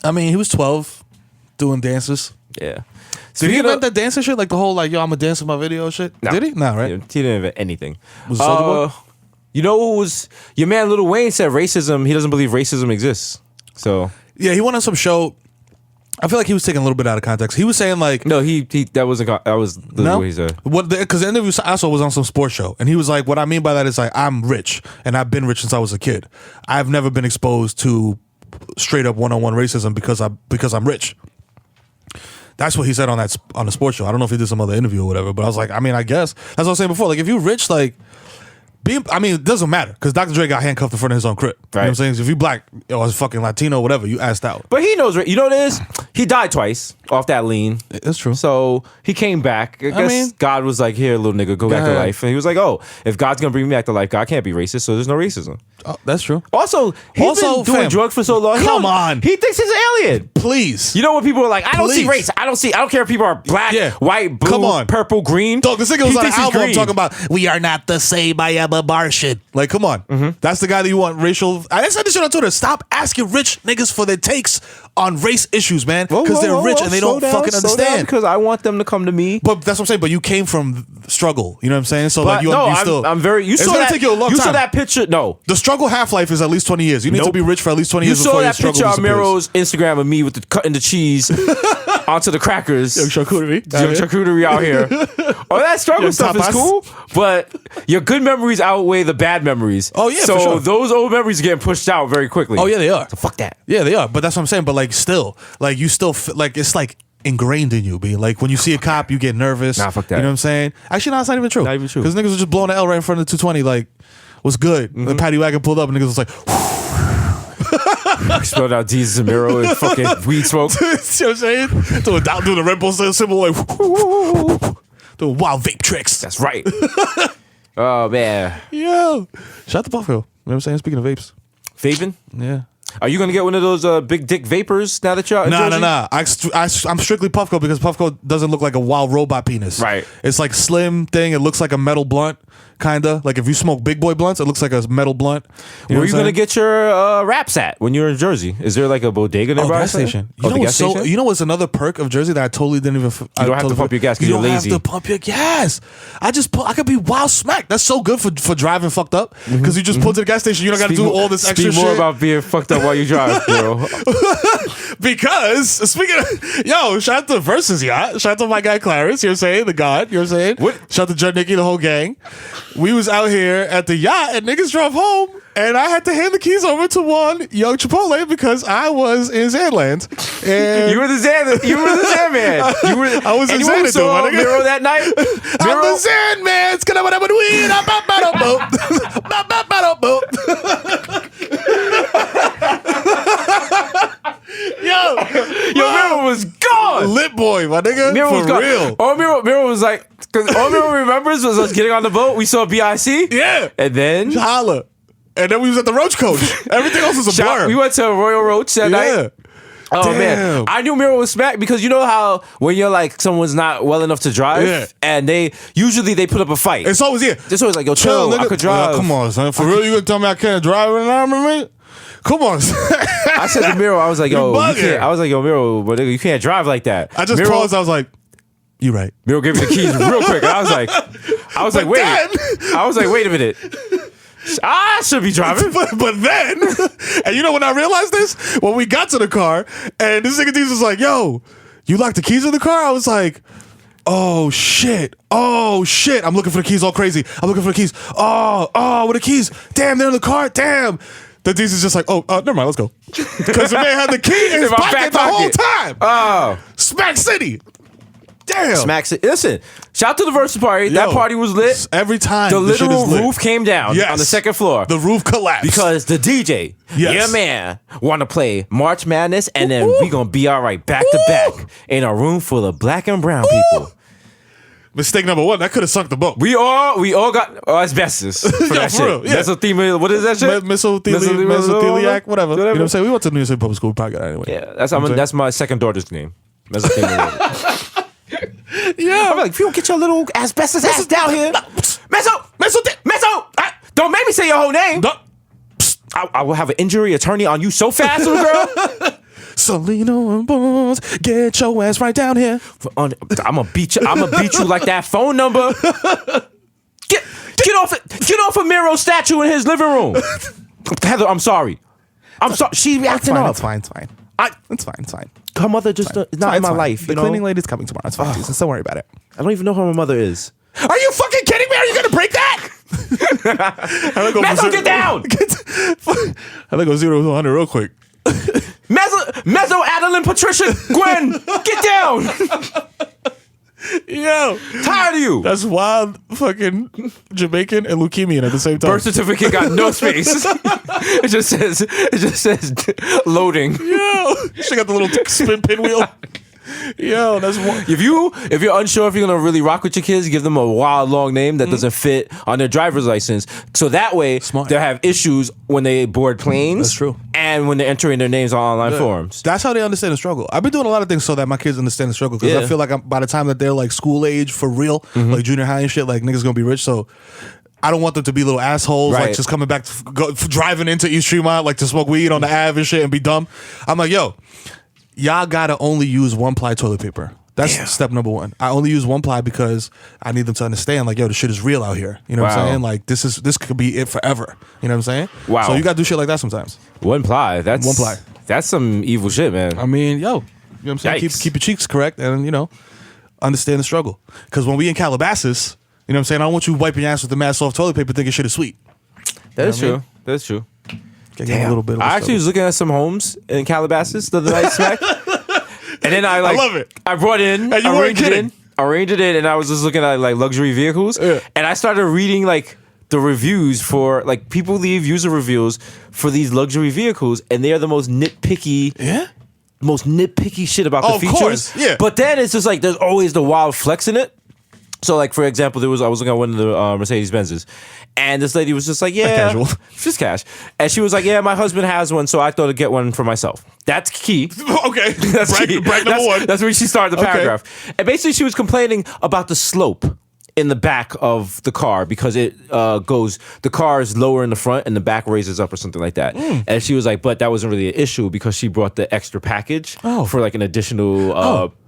I mean, he was 12 doing dances. Yeah. Did he invent that dancing shit? Like the whole, like, yo, I'm a dancer in my video shit? No. Did he? Nah, right? He didn't invent anything. Was it Soulja Boy? You know what was your man Lil Wayne said racism, he doesn't believe racism exists. So Yeah, he went on some show. I feel like he was taking a little bit out of context. He was saying like, no, he that was the no, way he said. what? Because the interview I saw was on some sports show, and he was like, "What I mean by that is like I'm rich, and I've been rich since I was a kid. I've never been exposed to straight up one-on-one racism because I'm rich." That's what he said on the sports show. I don't know if he did some other interview or whatever, but I was like, I mean, I guess that's what I was saying before. Like, if you're rich, like. It doesn't matter because Dr. Dre got handcuffed in front of his own crib. You know what I'm saying? If you black or fucking Latino, whatever, you asked out. But he knows. You know what it is? He died twice off that lean. That's true. So he came back. I guess mean- God was like, "Here, little nigga, go back to ahead. life." And he was like, "Oh, if God's gonna bring me back to life, God can't be racist, so there's no racism." Oh, that's true. Also, he's been doing fam, drugs for so long. come on. He thinks he's an alien. Please. You know when people are like, I don't see Please. race. I don't care if people are black, Yeah. white, blue, Come on. purple, green. Dog, this nigga was He on an thinks he's album green. talking about we are not the same I am a bar shit. Like, come on. That's the guy that you want racial. I said this shit on Twitter. Stop asking rich niggas for their takes on race issues, man. Because they're rich and they don't fucking understand. Because I want them to come to me. But that's what I'm saying. But you came from struggle. You know what I'm saying? So But like no, you still. I'm very. You it's saw gonna that. take you a long you time. saw that picture. No, The struggle half life is at least 20 years. You need to Nope. be rich for at least 20 you years saw before your that struggle picture on disappears. Mero's Instagram of me with the cutting the cheese onto the crackers. Young charcuterie. Young charcuterie out here. Oh, that struggle Young stuff is tapas. cool, but your good memories outweigh the bad memories. Oh, yeah, so for sure. those old memories are getting pushed out very quickly. Oh yeah, they are. So fuck that. Yeah, they are. But that's what I'm saying. But like, still, like you still like it's like ingrained in you. Being like when you see a cop, you get nervous. Nah, fuck that. You know what I'm saying? Actually, no, it's not even true. Not even true. Because niggas was just blowing the L right in front of the 220. Like, what's good? The paddy wagon pulled up and niggas was like, Spelled out Jesus and Mero and fucking weed smoke. you know what I'm saying? Doing the Red Bull symbol like, doing wild vape tricks. That's right. Oh man, Yo, shout out to Buffalo. You know what I'm saying? Speaking of vapes, vaping. yeah. Are you gonna get one of those big dick vapors now that you're out in Jersey? Nah. I'm strictly Puffco because Puffco doesn't look like a wild robot penis. Right. It's like slim thing. It looks like a metal blunt, kinda. Like if you smoke big boy blunts, it looks like a metal blunt. Where are you gonna get your wraps at when you're in Jersey? Is there like a bodega nearby? Gas station. Oh, the gas station? You know what's another perk of Jersey that I totally didn't even. You don't have to pump your gas because you're lazy. You don't have to pump your gas. I could be wild smacked. That's so good for driving fucked up because you just pull to the gas station. You don't got to do all this extra shit. Speak more about being fucked up while you drive, bro. Because speaking of, shout out to Versus Yacht. Shout out to my guy Clarence. You're saying the God. You're saying what? Shout out to Judd Nicky, the whole gang. We was out here at the yacht and niggas drove home. And I had to hand the keys over to one young Chipotle because I was in Xandland. And you were the Xandman. I was in Xandland though, my nigga. Mero that night. I'm the Xandman. It's gonna whatever we Yo, Mero was gone. Lit boy, my nigga. Mero was gone. Real. All Mero was like, because all Mero remembers was us getting on the boat. We saw BIC. Yeah. And then holla. And then we was at the Roach Coach. Everything else was a blur. We went to Royal Roach that night. Oh Damn. man, I knew Mero was smacked because you know how when you're like someo's not well enough to drive, and they put up a fight. It's always It's always like, yo, chill, nigga. I could drive. Come on, son. For real, you gonna tell me I can't drive right now, man? Come on. I said to Mero, I was like, yo, you can't. I was like, yo, Mero, but nigga, you can't drive like that. I just Mero, paused. I was like, you right. Mero gave me the keys real quick. And I was like, wait a minute. I should be driving. But then, and you know when I realized this? When we got to the car, and this nigga Desus was like, yo, you locked the keys in the car? I was like, oh shit. I'm looking for the keys all crazy. I'm looking for the keys. Oh, where the keys? Damn, they're in the car. Damn. The Desus is just like, never mind, let's go. Because the man had the key in his pocket the whole time. Oh. Smack City. Damn. Smack City. Listen, shout out to the Versa party. That party was lit. Every time. The literal roof came down on the second floor. The roof collapsed. Because the DJ, your man, want to play March Madness, and then we going to be all right back to back in a room full of black and brown people. Mistake number one, that could have sunk the boat. We all got asbestos for that shit. Real, yeah. Mesothelioma, what is that shit? Mesotheliac, whatever. You know what I'm saying? We went to New York City Public School. We probably got it anyway. Yeah, that's my second daughter's name. Mesothelioma. Yeah. I'm like, if you don't get your little asbestos ass down here. Meso! Don't make me say your whole name. I will have an injury attorney on you so fast, little girl. Selena and Bones, get your ass right down here. I'm gonna beat you like that phone number. Get off a Mero statue in his living room. Heather, I'm sorry. She's acting up. It's fine. It's fine. Her mother just is not in my life. The cleaning lady's coming tomorrow. It's fine. Jesus. Don't worry about it. I don't even know who my mother is. Are you fucking kidding me? Are you gonna break that? Mezzo, get down! I'm gonna go 0 to 100 real quick. Mezzo, Adeline, Patricia, Gwen, get down! Yo, tired of you. That's wild, fucking Jamaican and leukemia at the same time. Birth certificate got no space. It just says loading. Yo, she got the little spin pinwheel. Yo, that's one. If you're unsure if you're gonna really rock with your kids, give them a wild long name that doesn't fit on their driver's license. So that way they'll have issues when they board planes. That's true. And when they're entering their names on online forums. That's how they understand the struggle. I've been doing a lot of things so that my kids understand the struggle because I feel like by the time that they're like school age for real, like junior high and shit, like niggas gonna be rich. So I don't want them to be little assholes, like just coming back, driving into East Tremont, like to smoke weed on the Ave and shit and be dumb. I'm like, yo, y'all gotta only use 1-ply toilet paper. That's step number one. I only use 1-ply because I need them to understand, like, yo, the shit is real out here. You know what I'm saying? Like, this could be it forever. You know what I'm saying? Wow. So you gotta do shit like that sometimes. 1-ply. That's 1-ply. That's some evil shit, man. I mean, yo, you know what I'm saying? Keep your cheeks correct and, you know, understand the struggle. Because when we in Calabasas, you know what I'm saying? I don't want you wiping your ass with the mad soft toilet paper thinking shit is sweet. That's true. That's true. Damn. A little bit of I actually was looking at some homes in Calabasas the other night, Smack. And then I love it. I brought in, and you weren't kidding. Arranged it in, and I was just looking at like luxury vehicles. Yeah. And I started reading like the reviews for like people leave user reviews for these luxury vehicles, and they are the most nitpicky. Yeah. Most nitpicky shit about the features. Course. Yeah. But then it's just like there's always the wild flex in it. So, like, for example, I was looking at one of the Mercedes Benzes, and this lady was just like, yeah, casual. just cash. And she was like, yeah, my husband has one, so I thought I'd get one for myself. That's key. Okay. That's key. Brag number one. That's where she started the Okay. paragraph. And basically, she was complaining about the slope in the back of the car because the car is lower in the front and the back raises up or something like that. And she was like, but that wasn't really an issue because she brought the extra package for like an additional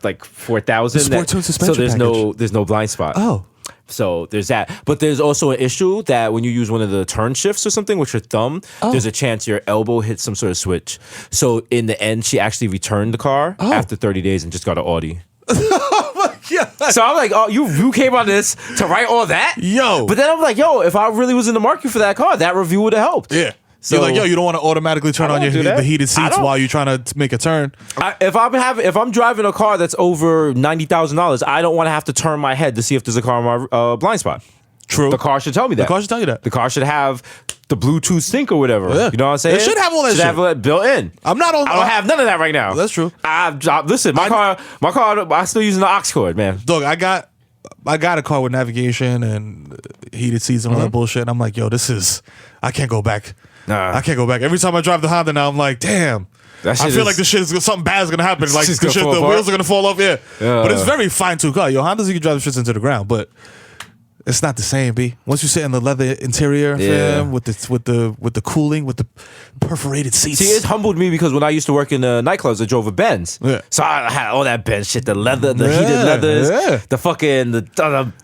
like $4,000. The sport tune suspension So there's no blind spot. Oh. So there's that. But there's also an issue that when you use one of the turn shifts or something with your thumb, there's a chance your elbow hits some sort of switch. So in the end, she actually returned the car after 30 days and just got an Audi. Oh my God. So I'm like, oh, you came on this to write all that? Yo. But then I'm like, yo, if I really was in the market for that car, that review would have helped. Yeah. So You're like, yo, you don't want to automatically turn I on don't do the that. heated I seats don't. while you're trying to make a turn. if I'm driving a car that's over $90,000, I don't want to have to turn my head to see if there's a car in my blind spot. True. The car should tell me that. The car should tell you that. The car should have the Bluetooth sync or whatever. Yeah. You know what I'm saying? It should have all that should shit. have it built in. I'm not on. I don't have none of that right now. That's true. Listen, my car, I'm still using the aux cord, man. Dog, I got a car with navigation and heated seats and all that bullshit. And I'm like, yo, I can't go back. Nah. I can't go back. Every time I drive the Honda now, I'm like, damn. That I shit feel is- like something bad is gonna happen. Like Shit's the gonna fall apart. wheels are gonna fall off. Yeah. Yeah. But it's very fine tuned car. Yo, Hondas you can drive the shits into the ground, but it's not the same, B. Once you sit in the leather interior, fam, with the cooling, with the perforated seats. See, it humbled me because when I used to work in nightclubs, I drove a Benz. Yeah. So I had all that Benz shit, the leather, the Yeah, heated leathers, yeah. the fucking,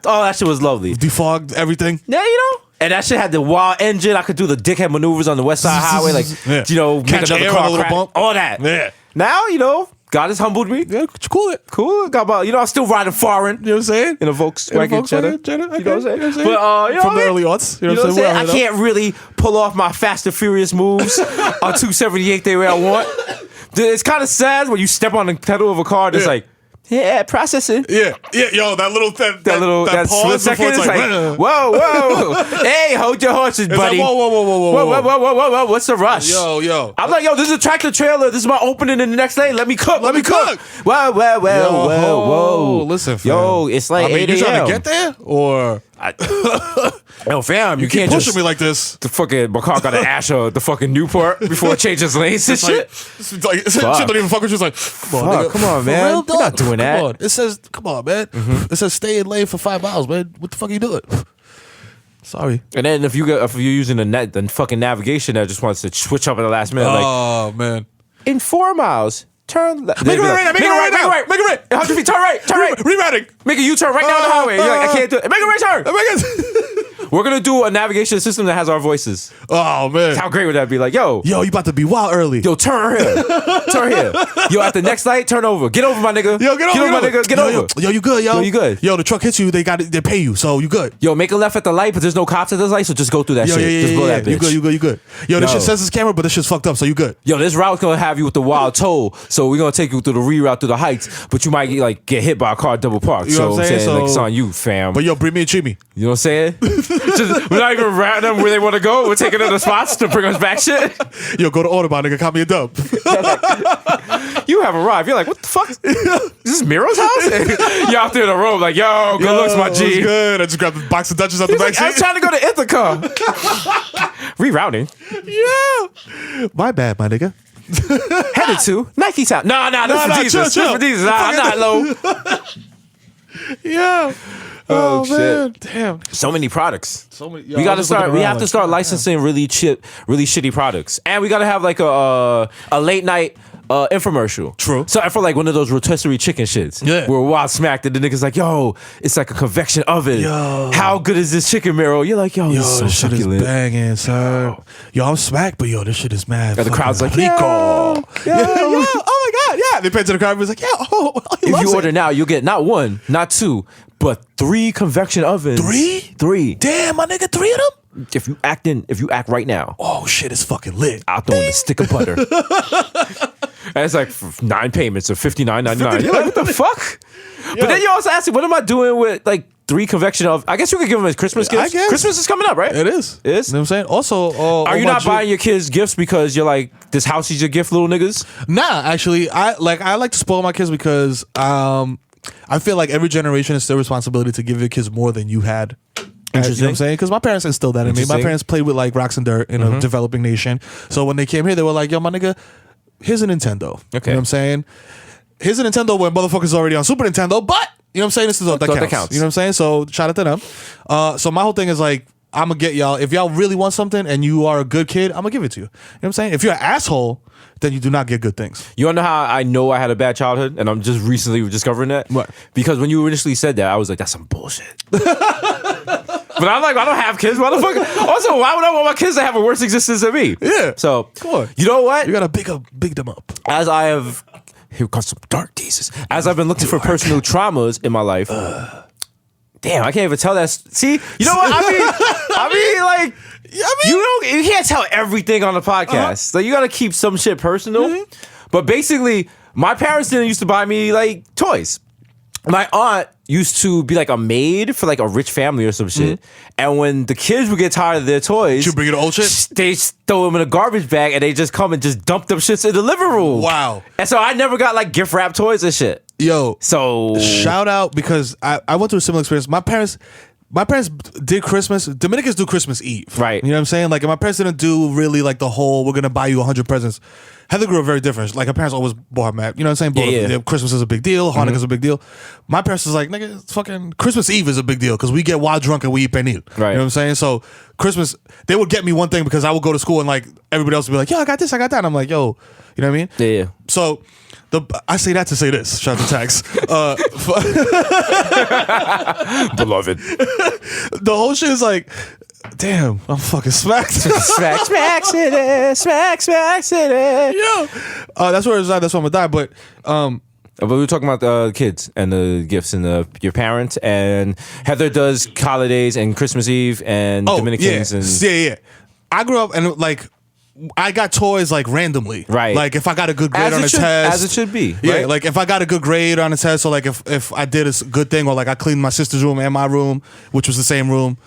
all that shit was lovely. Defogged everything. Yeah, you know? And that shit had the wild engine. I could do the dickhead maneuvers on the West Side Highway, like, Yeah. you know, Catch make another air car on a little crash, bump. all that. Yeah. Now, you know, God has humbled me. Yeah, cool it. Cool. Got about, you know, I'm still riding foreign. You know what I'm saying? In a Volkswagen Jetta. Jetta. You know what I'm saying? You know what I'm saying? But, you know From what the I mean? early aughts. You know You know what I'm saying? I Well, can't really pull off my Fast and Furious moves on 278 the way I want. It's kind of sad when you step on the pedal of a car that's Yeah. like, yeah, processing. Yeah, yo, that little That pause split before second is like, whoa. Hey, hold your horses, It's buddy. like, whoa. What's the rush? Yo. I'm like, yo, this is a tractor trailer. This is my opening in the next lane. Let me cook. Let me cook. Whoa. Listen, fam. Yo, it's like 8 you trying a.m. to get there? Or Yo, fam, you keep can't pushing just me like this? the fucking my car got to Asher the fucking Newport before it changes lanes and It's like, shit. shit don't even fuck with you. It's like, come on, Fuck, nigga. come on, For man. real, We're not dog. doing that. Come on. It says, come on, man. It says stay in lane for 5 miles, man. What the fuck are you doing? Sorry. And then if you're using the fucking navigation that just wants to switch up at the last minute, like Oh, man. in 4 miles, turn left. Make it right now, make it right now. Make it right. 100 feet, turn right. Rerouting. Make a U-turn right down the highway. You're like, I can't do it. Make a right turn. We're gonna do a navigation system that has our voices. Oh, man. How great would that be? Like, yo, Yo, you about to be wild early. yo, turn here. Turn here. Yo, at the next light, turn over. Get over, my nigga. Yo, get over, my nigga. Get yo, over. Yo, you good, yo? Yo, you good. Yo, the truck hits you, they pay you, so you good. Yo, make a left at the light, but there's no cops at this light, so just go through that Yo, shit. Just blow that bitch. You good. Yo, this Yo. shit says it's camera, but this shit's fucked up, so you good. Yo, this route's gonna have you with the wild toll, so we're gonna take you through the reroute through the heights, but you might get hit by a car double parked. You know what I'm saying? Like, it's So- on you, fam. But yo, bring me a chimney. You know what I'm saying? We're not even routing them where they want to go. We're taking them to spots to bring us back shit. Yo, go to Autobahn, nigga, cop me a dub. You have arrived. You're like, what the fuck? Is this Mero's house? You're out there in the room, like, yo, good looks, my What's G. good? I just grabbed the box of Dutchess out the He's back like, I'm seat. trying to go to Ithaca. Rerouting. Yeah. My bad, my nigga. Headed to Nike Town. No, this Nah, for Jesus. chill. This for Jesus. I'm not low. Yeah. Oh, shit. man. Damn. So many products. So many. We got to start. We have to start licensing really shitty products, and we got to have like a late night infomercial. True. So for like one of those rotisserie chicken shits. Yeah. Where wild smacked and the niggas like, yo, it's like a convection oven. Yo. How good is this chicken, Mero? You're like, yo, Yo, this is so this shit is succulent. banging, sir. Yo, I'm smacked, but yo, this shit is mad. And the crowd's like, fucking yo, rico. Yeah. Oh my god, yeah. They pay to the crowd and was like, yeah. Oh, he If loves you it. order now, you'll get not one, not two, but 3 convection ovens. 3? 3. Damn, my nigga, 3 of them. If you act right now, Oh shit, it's fucking lit. I'll throw in a stick of butter. And it's like 9 payments of $59.99. You're like, what the fuck? But then you also ask me, what am I doing with like 3 convection of? I guess you could give them as Christmas gifts. I guess. Christmas is coming up, right? It is. It is? You know what I'm saying? Also, Are you not buying your kids gifts because you're like, this house is your gift, little niggas? Nah, actually, I like to spoil my kids because I feel like every generation is still responsibility to give your kids more than you had. You know what I'm saying? Because my parents instilled that in me. My parents played with like rocks and dirt in a developing nation. So when they came here, they were like, yo, my nigga, here's a Nintendo. Okay. You know what I'm saying? Here's a Nintendo when motherfuckers already on Super Nintendo, but you know what I'm saying? This is all that counts. You know what I'm saying? So shout out to them. So my whole thing is like, I'm going to get y'all. If y'all really want something and you are a good kid, I'm going to give it to you. You know what I'm saying? If you're an asshole, then you do not get good things. You wanna know how I know I had a bad childhood? And I'm just recently discovering that? What? Because when you initially said that, I was like, that's some bullshit. But I'm like, I don't have kids, motherfucker. Also, why would I want my kids to have a worse existence than me? Yeah. So, come on. You know what? You got to big them up. As I have, here comes some dark teases. As I've been looking for personal traumas in my life, damn, I can't even tell that. See, you know what? I mean, like, you can't tell everything on the podcast. So you got to keep some shit personal. But basically, my parents didn't used to buy me like toys. My aunt used to be like a maid for like a rich family or some shit. And when the kids would get tired of their toys, you bring it old shit? They throw them in a garbage bag and they just come and just dump them shits in the living room. Wow. And so I never got like gift wrap toys and shit. Yo. So shout out because I went through a similar experience. My parents did Christmas. Dominicans do Christmas Eve. Right. You know what I'm saying? Like, my parents didn't do really like the whole, we're going to buy you 100 presents. Heather grew up very different. Like, her parents always bought her mad. You know what I'm saying? Yeah. Christmas is a big deal. Hanukkah's a big deal. My parents was like, nigga, it's fucking Christmas Eve is a big deal because we get wild drunk and we eat pernil. Right. You know what I'm saying? So, Christmas, they would get me one thing because I would go to school and like everybody else would be like, yo, I got this, I got that. And I'm like, yo, you know what I mean? Yeah. So, I say that to say this. Shout out to Tax. Beloved. The whole shit is like, damn, I'm fucking smacked. Smack city. Smack city. Yo. That's where it's at. That's why I'm gonna die. But we were talking about the kids and the gifts and your parents. And Heather does holidays and Christmas Eve and Dominicans. Yeah. I grew up and like, I got toys like randomly. Right. Like if I got a good grade on a test. As it should be. Yeah, right? like if I got a good grade on a test, so like if I did a good thing, or like I cleaned my sister's room and my room, which was the same room.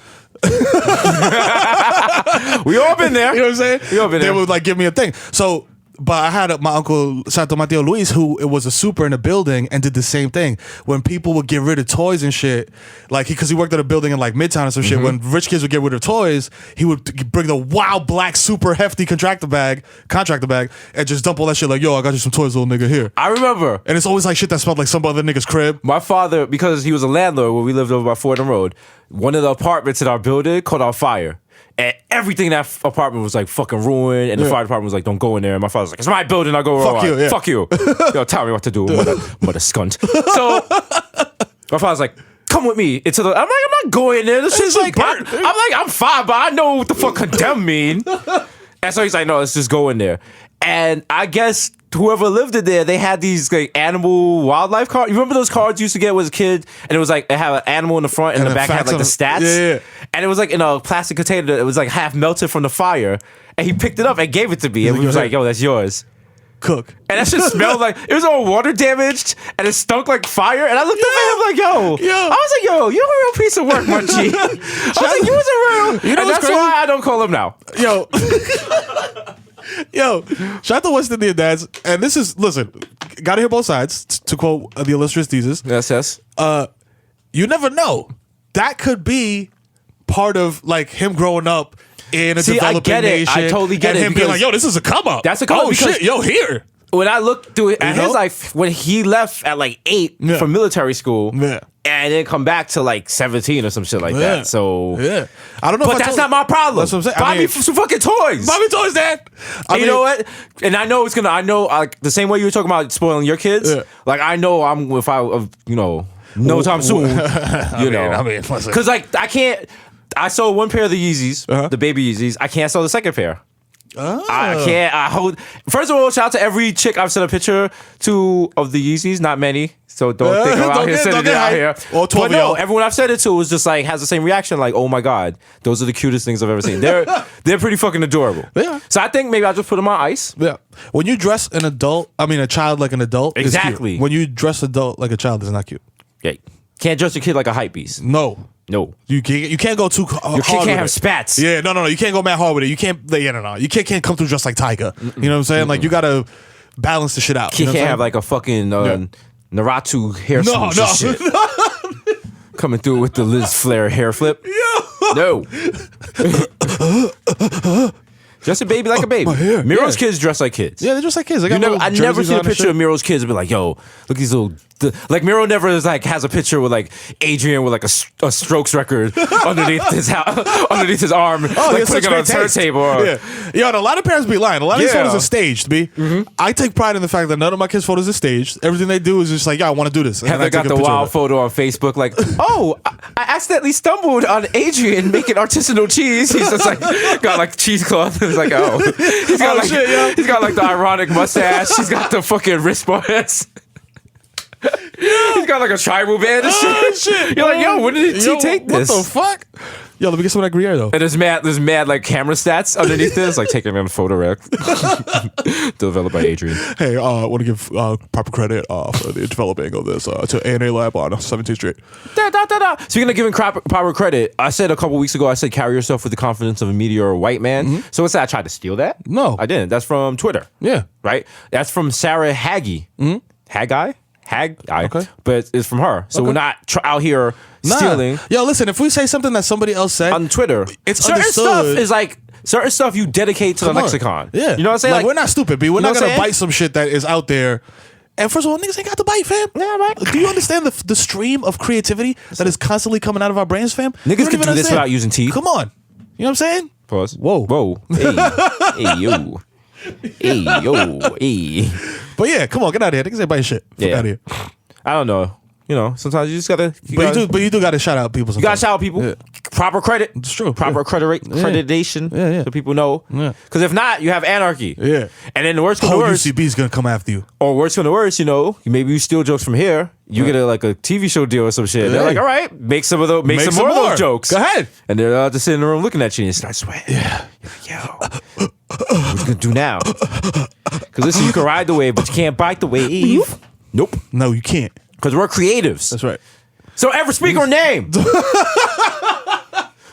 We all been there. You know what I'm saying? We all been there. They would like give me a thing. So, but I had my uncle, Santo Mateo Luis, who it was a super in the building and did the same thing. When people would get rid of toys and shit, like because he worked at a building in like Midtown or some shit, when rich kids would get rid of toys, he would bring the wild black super hefty contractor bag, and just dump all that shit like, yo, I got you some toys, little nigga, here. I remember. And it's always like shit that smelled like some other nigga's crib. My father, because he was a landlord when we lived over by Fordham Road, one of the apartments in our building caught on fire. And everything in that apartment was like fucking ruined. And the fire department was like, don't go in there. And my father was like, it's my building. I go, fuck you. Yeah. Fuck you. Yo, tell me what to do, mother scunt. So my father's like, come with me into the. I'm like, I'm not going in there. This shit's like, I'm fine, but I know what the fuck condemn mean. And so he's like, no, let's just go in there. And I guess whoever lived in there, they had these like animal wildlife cards. You remember those cards you used to get as a kid? And it was like, it had an animal in the front and the back had like the stats. Yeah. And it was like in a plastic container. It was like half melted from the fire. And he picked it up and gave it to me. And we was like, yo, that's yours. Cook. And that shit smelled like, it was all water damaged and it stunk like fire. And I looked up at him like, yo. I was like, yo, you're a real piece of work, Munchie. I was like, you was a real. You know and that's crazy? why I don't call him now. Yo, shout out to West Indian dads. And this is, listen, gotta hear both sides, to quote the illustrious Desus. Yes. You never know. That could be part of like him growing up in a developing nation. I totally get and it. him being like, yo, this is a come up. That's a come up. Oh shit, yo, here. When I looked through it at his life, when he left at like 8 from military school, and then come back to like 17 or some shit like that. So I don't know. But that's not my problem. That's what I'm saying. Buy me some fucking toys. Buy me toys, Dad. You know what? And I know it's gonna. I know like the same way you were talking about spoiling your kids. Like I know I'm if I no time soon. Because like I can't. I sold one pair of the Yeezys, the baby Yeezys. I can't sell the second pair. I can't. I hold. First of all, shout out to every chick I've sent a picture to of the Yeezys. Not many, so don't think I'm out here sending it out here. Or 12 but no, everyone I've said it to was just like has the same reaction. Like, oh my god, those are the cutest things I've ever seen. They're pretty fucking adorable. Yeah. So I think maybe I'll just put them on ice. Yeah. When you dress a child like an adult, exactly. It's cute. When you dress adult like a child, it's not cute. Yeah. Can't dress your kid like a hype beast. No. You can't go too hard. Your kid can't have spats. Yeah, no. You can't go mad hard with it. You can't. No. You can't come through just like Tiger. You know what I'm saying? Like you gotta balance the shit out. Kid can't have like a fucking Naruto hair swoosh and shit. Coming through with the Liz Flair hair flip. No. Dress a baby like a baby. Mero's kids dress like kids. Yeah, they're just like kids. They got I never jerseys see a on and picture shit. of Mero's kids and be like, yo, look at these little. Like Mero never is like has a picture with like Adrian with like a strokes record underneath his underneath his arm, like putting it on a turntable. Yeah, yo, and a lot of parents be lying. A lot of these Yeah. photos are staged. I take pride in the fact that none of my kids' photos are staged. Everything they do is just like, yeah, I want to do this. And Heather then I got take a the picture wild of it. photo on Facebook, like, oh, I accidentally stumbled on Adrian making artisanal cheese. He's just like got like cheesecloth. It's like, oh, he's got he's got like the ironic mustache. He's got the fucking wristbands. He's got like a tribal band and shit. You're like, yo, when did he take this? What the fuck? Yo, let me get some of that Gruyere though. And there's mad like camera stats underneath this, like taking it on a photo rack. Developed by Adrian. Hey, I want to give proper credit for the developing of this to A&A Lab on 17th Street. Speaking of giving proper credit, I said a couple weeks ago, I said carry yourself with the confidence of a meteor or a white man. So what's that? I tried to steal that? No. I didn't. That's from Twitter. Yeah. Right? That's from Sarah Haggy. Haggai? Okay. But it's from her. So we're not out here stealing. Yo, listen, if we say something that somebody else said On Twitter. it's certain understood. stuff is like certain stuff you dedicate to the Come on. lexicon. Yeah. You know what I'm saying? Like, we're not stupid, B. We're you know not what going I'm to saying? bite some shit that is out there. And first of all, niggas ain't got to bite, fam. Yeah, right. Do you understand the stream of creativity that is constantly coming out of our brains, fam? You Niggas don't could even do this understand. without using teeth. Come on. You know what I'm saying? Pause. Whoa. Hey, yo. Hey, yo. Hey. But yeah, come on, get out of here. Niggas ain't biting shit. Fuck Yeah. out of here. I don't know. You know, sometimes you just gotta. But you do got to shout out people You gotta sometimes. shout out people. Yeah. Proper credit. It's true. Proper accreditation. Yeah. So people know. Yeah. Because if not, you have anarchy. Yeah. And then the worst comes to Whole worst, UCB is going to come after you. or worst comes to worst, you know, maybe you steal jokes from here. You get a TV show deal or some shit. They're Hey. like, all right, make some more of those jokes. Go ahead. And they're just sitting in the room looking at you and you start sweating. Yeah. You're like, yo, what you gonna do now? Because listen, you can ride the wave, but you can't bite the wave. Nope. No, you can't. Because we're creatives. That's right. So ever speak our name.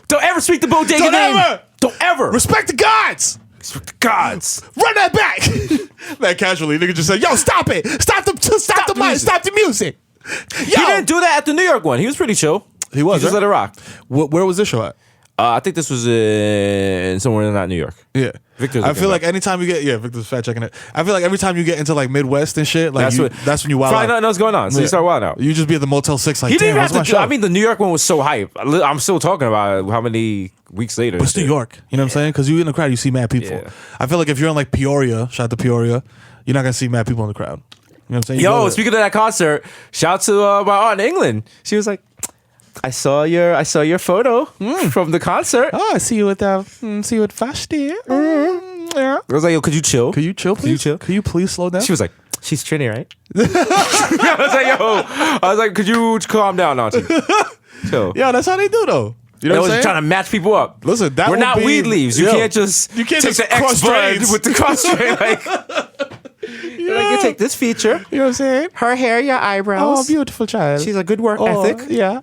Don't ever speak the bodega Don't name. ever. Don't ever. Respect the gods. Respect the gods. Run that back. That casually, nigga just said, yo, stop it. Stop the mic. Stop the music. Yo. He didn't do that at the New York one. He was pretty chill. He was, He just right? let it rock. Where was this show at? I think this was in somewhere not New York. Yeah. Victor's I looking feel back. like anytime you get, Victor's fact checking it. I feel like every time you get into like Midwest and shit, like that's when you wild Probably out. nothing else going on. So you start wild out. You just be at the Motel 6 like, He didn't damn, even what's have my to. show? I mean, the New York one was so hype. I'm still talking about it. How many weeks later? But it's New York. You know what I'm saying? Because you in the crowd, you see mad people. Yeah. I feel like if you're in like Peoria, shout out to Peoria, you're not going to see mad people in the crowd. You know what I'm saying? You go Yo, there. speaking of that concert, shout out to my aunt in England. She was like, I saw your photo from the concert. Oh, I see you with Vashti. Yeah. I was like, yo, could you chill? Could you chill, please? chill? Could you please slow down? She was like, she's Trini, right? I was like, could you calm down, auntie? Chill. Yeah, that's how they do though. You know I what was I'm saying? trying to match people up. Listen, that we're would not be- weed leaves. You Yo, can't just you can't take just the X cross bud trades. with the cross train. Like, like you take this feature. You know what I'm saying? Her hair, your eyebrows. Oh, beautiful child. She's a good work ethic. Yeah.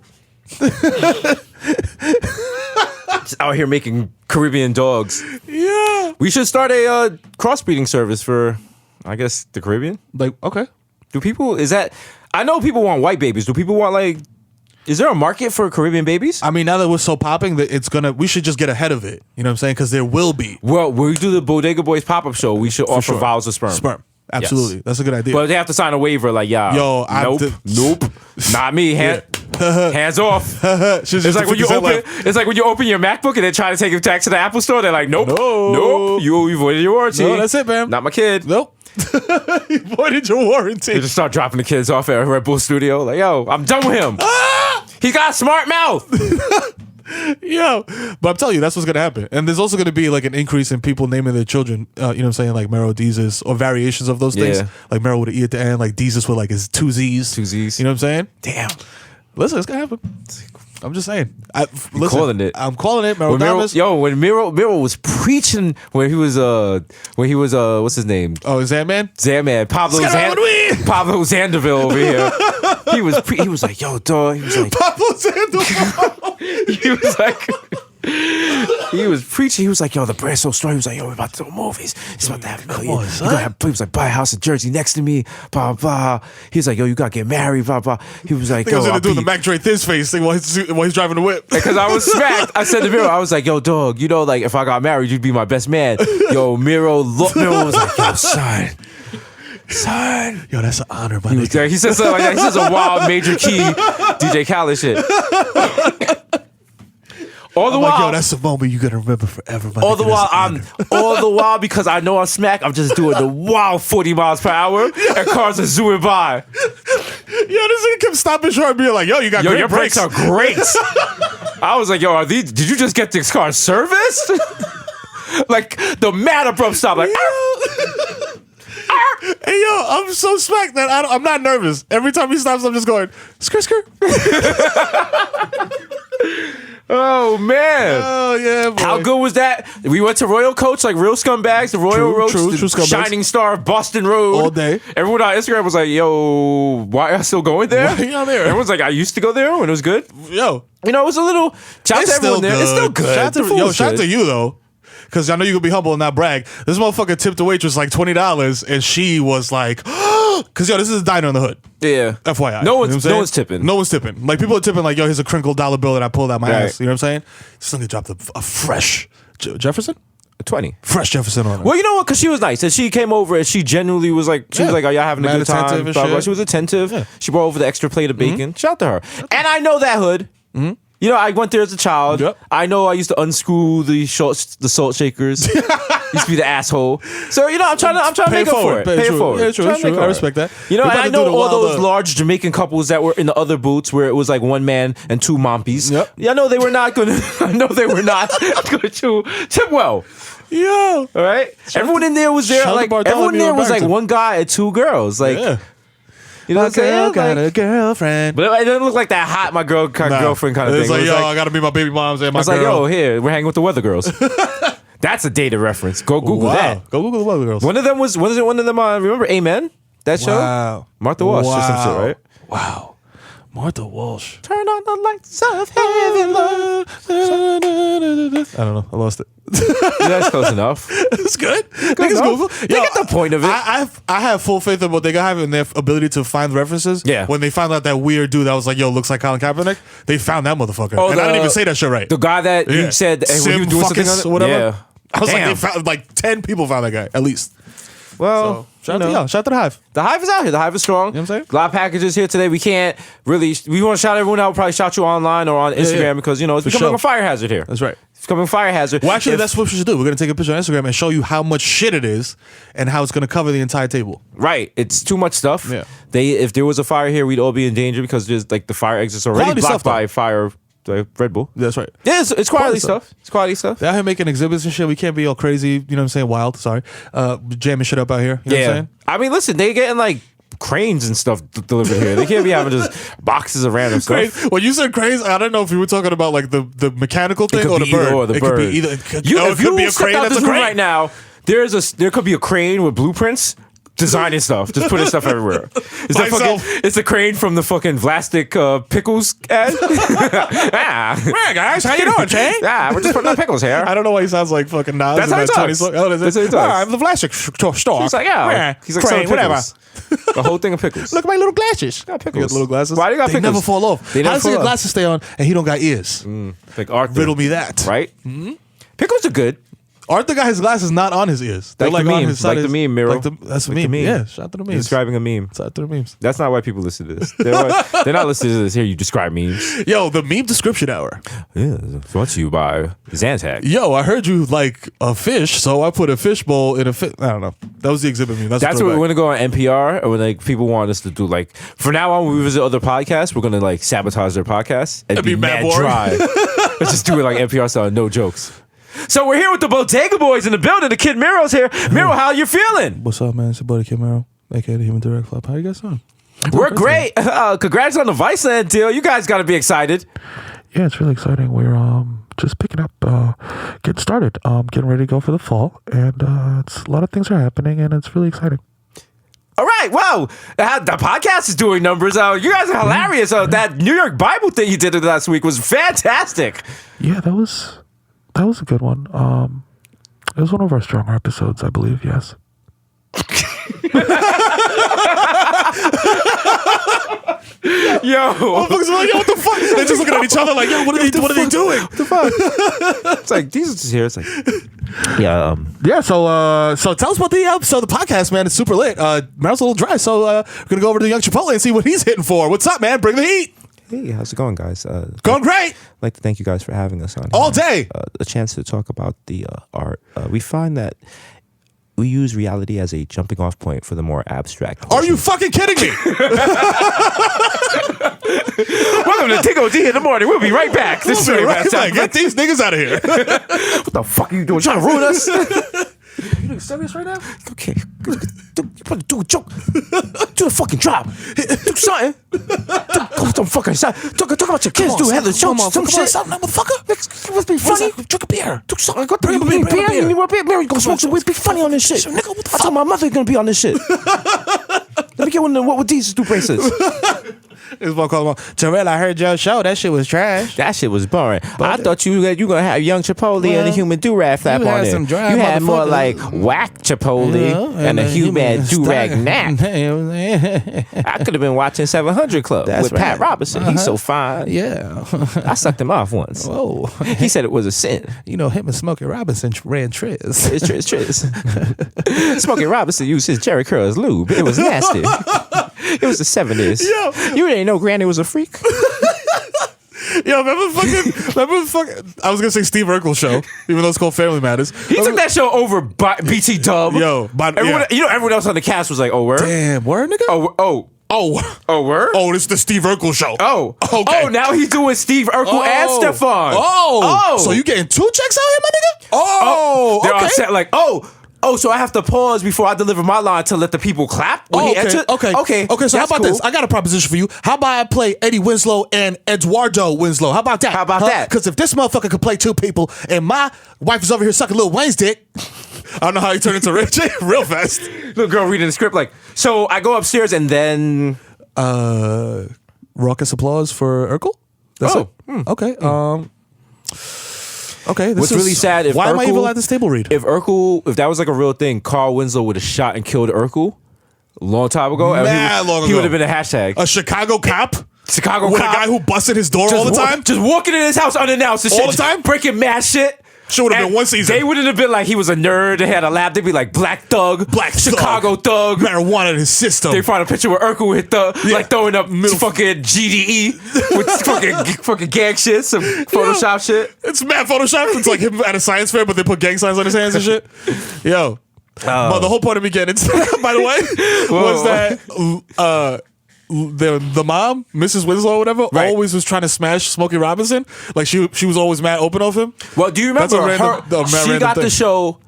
Just out here making Caribbean dogs. Yeah. We should start a crossbreeding service for, I guess, the Caribbean. Like, okay. I know people want white babies. Do people want like, is there a market for Caribbean babies? I mean, now that we're so popping, that we should just get ahead of it. You know what I'm saying? Because there will be. Well, when we do the Bodega Boys pop-up show, we should offer sure. vials of sperm. Sperm. Absolutely. Yes. That's a good idea. But they have to sign a waiver like, Yo, nope, not me. Hands off. It's like when you open your MacBook and they try to take it back to the Apple store. They're like, nope, you avoided your warranty. No, that's it, man. Not my kid. Nope. You voided your warranty. They just start dropping the kids off at Red Bull Studio. Like, yo, I'm done with him. He got a smart mouth. Yo, but I'm telling you, that's what's gonna happen. And there's also gonna be like an increase in people naming their children. You know what I'm saying, like Mero, Desus, or variations of those things. Yeah. Like Mero with an E at the end, like Desus with like his two Z's. Two Z's. You know what I'm saying? Damn. Listen, it's gonna happen. I'm just saying. Listen, calling it. I'm calling it. Mero When Mero was preaching when he was what's his name? Oh, Xandman? Xandman. Pablo Zanderville over here. He was like, yo, dog. He was like, Pablo Sandoval. he was like, He was preaching. He was like, yo, the brand's so strong. He was like, yo, we're about to do movies. He's about to have $1 million. He was like, buy a house in Jersey next to me, blah, blah. He was like, yo, you got to get married, blah, blah. He was like, He was yo, gonna do the Mac Dre Thiz face thing while he's driving the whip. because I was smacked. I said to Mero, I was like, yo, dog, you know, like, if I got married, you'd be my best man. Yo, Mero was like, yo, son. Yo, that's an honor, my He said something like that. He says a wild major key DJ Khaled shit. All the while, like, yo, that's a moment you're gonna remember forever. All the while, because I know I'm smack, I'm just doing the wild 40 miles per hour, and cars are zooming by. Yo, this nigga kept stopping short and being like, yo, you got great your brakes are great. I was like, yo, did you just get this car serviced? Like the mad abrupt stop, like. Hey, yo, I'm so smacked that I'm not nervous. Every time he stops, I'm just going, skirt, skirt. Oh, man. Oh, yeah, boy. How good was that? We went to Royal Coach, like real scumbags, the Royal Roach, true the scumbags. Shining Star of Boston Road. All day. Everyone on Instagram was like, yo, why are you still going there? Why y'all there? Everyone's like, I used to go there when it was good. Yo. You know, it was a little, shout out to everyone there. It's still good. Shout out to you, though. Because I know you can be humble and not brag. This motherfucker tipped the waitress like $20, and she was like, because, yo, this is a diner in the hood. Yeah. FYI. No one's You know what I'm saying? tipping. No one's tipping. Like, people are tipping like, yo, here's a crinkled dollar bill that I pulled out my Right. ass. You know what I'm saying? This nigga dropped a fresh Jefferson? 20. Fresh Jefferson on her. Well, you know what? Because she was nice. And she came over and she genuinely was like, Yeah. are y'all having a Mad good time? attentive and Blah, blah. shit. She was attentive. Yeah. She brought over the extra plate of bacon. Shout out to her. And I know that hood. You know, I went there as a child. Yep. I know I used to unscrew the salt shakers. Used to be the asshole. So, you know, I'm trying to Pay make up for it. Pay it true. forward. Yeah, true, Trying to true. make I up respect for it. that. You know, We're and about I to do know the all wild, those large Jamaican couples that were in the other booths where it was like one man and two mompies. Yep. Yeah, I know they were not going to tip well. Yo. All right, everyone in there was there. shout out Like to Bartholomew everyone there and was like Barrington. one guy and two girls. Like Yeah. you know what I'm saying? Got Like, a girlfriend. but it didn't look like that hot my girlfriend kind of thing. It's like, It was yo, like, I gotta be my baby moms and my it's girl. like, yo, here we're hanging with the weather girls. That's a dated reference. Go Google wow. that. Go Google the weather girls. One of them was one of them. Remember Amen? That show. Wow. Martha Walsh or some shit, right? Wow. Martha Walsh. Turn on the lights of heaven, love. I don't know. I lost it. That's close enough. It's good. Niggas enough. Google. They get the point of it. I have full faith in what they have in their ability to find references. Yeah. When they found out that weird dude that was like, yo, looks like Colin Kaepernick, they found that motherfucker. Oh, and I didn't even say that shit right. The guy that Yeah. you said when Sim he was doing something Fuckus on it? or whatever. Yeah. I was like, Damn. they found like 10 people found that guy, at least. Well, Shout out to y'all. Shout out to the Hive. The Hive is out here. The Hive is strong. You know what I'm saying? A lot of packages here today. We can't really. We want to shout everyone out. We'll probably shout you online or on Instagram yeah. because, you know, it's For becoming sure. a fire hazard here. That's right. It's becoming a fire hazard. Well, actually, If- that's what we should do. We're going to take a picture on Instagram and show you how much shit it is and how it's going to cover the entire table. Right. It's too much stuff. Yeah. If there was a fire here, we'd all be in danger because there's like the fire exits already Quality blocked stuff, though. by fire. Red Bull. That's right. Yeah, it's quality stuff. It's quality stuff. They're out here making exhibits and shit. We can't be all crazy, you know what I'm saying, wild, sorry. Jamming shit up out here. You know what I'm saying? I mean, listen, they getting like cranes and stuff delivered here. They can't be having just boxes of random stuff. Crazy. When you said crazy, I don't know if you were talking about like the mechanical thing could or the be either bird. or the it bird. could be either. It could be a step crane out that's this a room crane. right now, there could be a crane with blueprints. Designing stuff, just putting stuff everywhere. It's By that fucking, itself. it's a crane from the fucking Vlastik pickles ad. Hey guys, how you doing, Jay? Yeah, we're just putting on pickles here. I don't know why he sounds like fucking Nas. That's in how he that talks. 20 Oh, That's how he talks. I'm the Vlasic store. He's like, yeah. He's like, crane, selling whatever. pickles. The whole thing of pickles. Look at my little glasses. got You pickles. got little glasses. Why do you got they pickles? never fall off. They never How does fall your off. glasses stay on and he don't got ears? Like Arthur. Riddle me that. Right? Pickles are good. Arthur got his glasses not on his ears. They're Like like the on meme. his side. Like of the his- meme, Mero. That's a Like the meme. meme. Yeah, shout out to the memes. Describing a meme. Shout out to the memes. That's not why people listen to this. They're not listening to this. Here, you describe memes. Yo, the meme description hour. Yeah, brought to you by Zantac. Yo, I heard you like a fish, so I put a fish bowl in a fish. I don't know. That was the exhibit meme. That's what we're gonna go on NPR, or when like people want us to do. Like from now on, when we visit other podcasts, we're gonna like sabotage their podcasts and It'd be be mad mad boring. dry. Let's just do it like NPR style, no jokes. So we're here with the Bodega Boys in the building. The kid Mero's here. Mero, how you feeling? What's up, man? It's your buddy Kim Mero, aka the Human Direct Flop. How you guys doing? We're great. Congrats on the Viceland deal. You guys got to be excited. Yeah, it's really exciting. We're just picking up, getting started, getting ready to go for the fall, and it's a lot of things are happening, and it's really exciting. All right, wow. The podcast is doing numbers. You guys are hilarious. That New York Bible thing you did last week was fantastic. Yeah, that was That was a good one. It was one of our stronger episodes, I believe. Yes. Yo, Motherfuckers were like, yo, what the fuck? They're just looking at each other like, yo, what are they doing? What the fuck? It's like Desus is here. It's like, yeah, Yeah, so tell us about the episode, the podcast, man. It's super lit. Mero's a little dry, so we're gonna go over to the Young Chipotle and see what he's hitting for. What's up, man? Bring the heat. Hey, how's it going, guys? Going great. I'd like to thank you guys for having us on All here. day. A chance to talk about the art. We find that we use reality as a jumping off point for the more abstract. Are you fucking kidding me? welcome to TKOD in the morning. We'll be right back. This is Right, right like, get these niggas out of here. What the fuck are you doing? Trying to ruin us? You serious right now? Okay, do a joke. Do the fucking drop. Do something. Don't fucking talk about your kids. Do have the jokes. Some shit. Something, motherfucker. It must be funny. Drink a beer. Do something. Bring a beer. You need more beer. Mary, go smoke some weed. Be funny on this shit. Nigga, what the I fuck? told my mother you're gonna be on this shit. Let me get one of the what would Jesus do bracelets. This one called him, Terrell, I heard your show. That shit was trash. That shit was boring. I thought you gonna have Young Chipotle and a human do-rag flap you on had there. some dry You had more motherfuckers. like whack Chipotle and a human do-rag nap. I could have been watching 700 Club That's with Pat right. Robinson. He's so fine. Yeah. I sucked him off once. Whoa. He said it was a sin. You know, him and Smokey Robinson ran Triz. It's Triz. Smokey Robinson used his Jerry curl as lube. It was nasty. It was the 70s. Yo. You didn't know Granny was a freak? Yo, remember fucking, I was gonna say Steve Urkel show, even though it's called Family Matters. He took that show over BT Dub. Yo, everyone, you know, everyone else on the cast was like, "Oh, word, Damn, word, nigga? oh, word, Oh, this is the Steve Urkel show. oh, Okay. oh." Now he's doing Steve Urkel and Stefan. Oh. So you getting 2 checks out here, my nigga? Oh, They're okay. all set like, oh, so I have to pause before I deliver my line to let the people clap when he entered? Okay. So how That's about cool. this? I got a proposition for you. How about I play Eddie Winslow and Eduardo Winslow? How about that? How about that? Because if this motherfucker could play 2 people and my wife is over here sucking Lil Wayne's dick, I don't know how he turned into Ray J real fast. Little girl reading the script like, so I go upstairs and then... Raucous applause for Urkel? That's Oh. it? Okay. Okay. What's really sad if why am I Urkel- even at this table read? If that was like a real thing, Carl Winslow would have shot and killed Urkel a long time ago. Mad long He ago. would have been a hashtag. A Chicago cop? Chicago With cop. a guy who busted his door just all the time? just walking in his house unannounced and All shit, the time? breaking mad shit. Sure would have been And one season. They wouldn't have been like he was a nerd. They had a lab. They'd be like Black Thug, Black Chicago Thug. Marijuana in his system. They find a picture where Urkel hit like throwing up fucking GDE with fucking gang shit, some Photoshop shit. It's mad Photoshop. It's like him at a science fair, but they put gang signs on his hands and shit. Yo. But the whole point of me getting into by the way, was that the mom, Mrs. Winslow or whatever, Right. always was trying to smash Smokey Robinson. Like she was always mad open of him. Well, do you That's remember a random- her? a She random got thing. the show.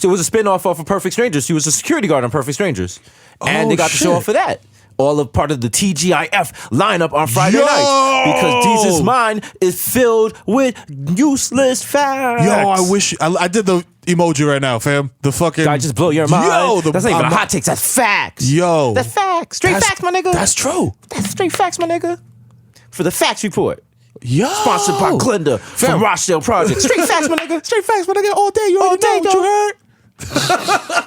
It was a spinoff off of Perfect Strangers. She was a security guard on Perfect Strangers, and Oh, they got the show shit. off for that. All of part of the TGIF lineup on Friday Yo! nights because Deez's mind is filled with useless facts. Yo, I wish I did the emoji right now, fam. The fucking I just blow your mind. Yo, that's not even a hot take. That's facts. Yo, That's facts. Straight facts, my nigga. That's true. That's straight facts, my nigga. For the Facts Report. Yo, Sponsored by Glenda from Rochdale Project. Straight facts, my nigga. Straight facts, my nigga. All day, you already day, know what dog. you heard.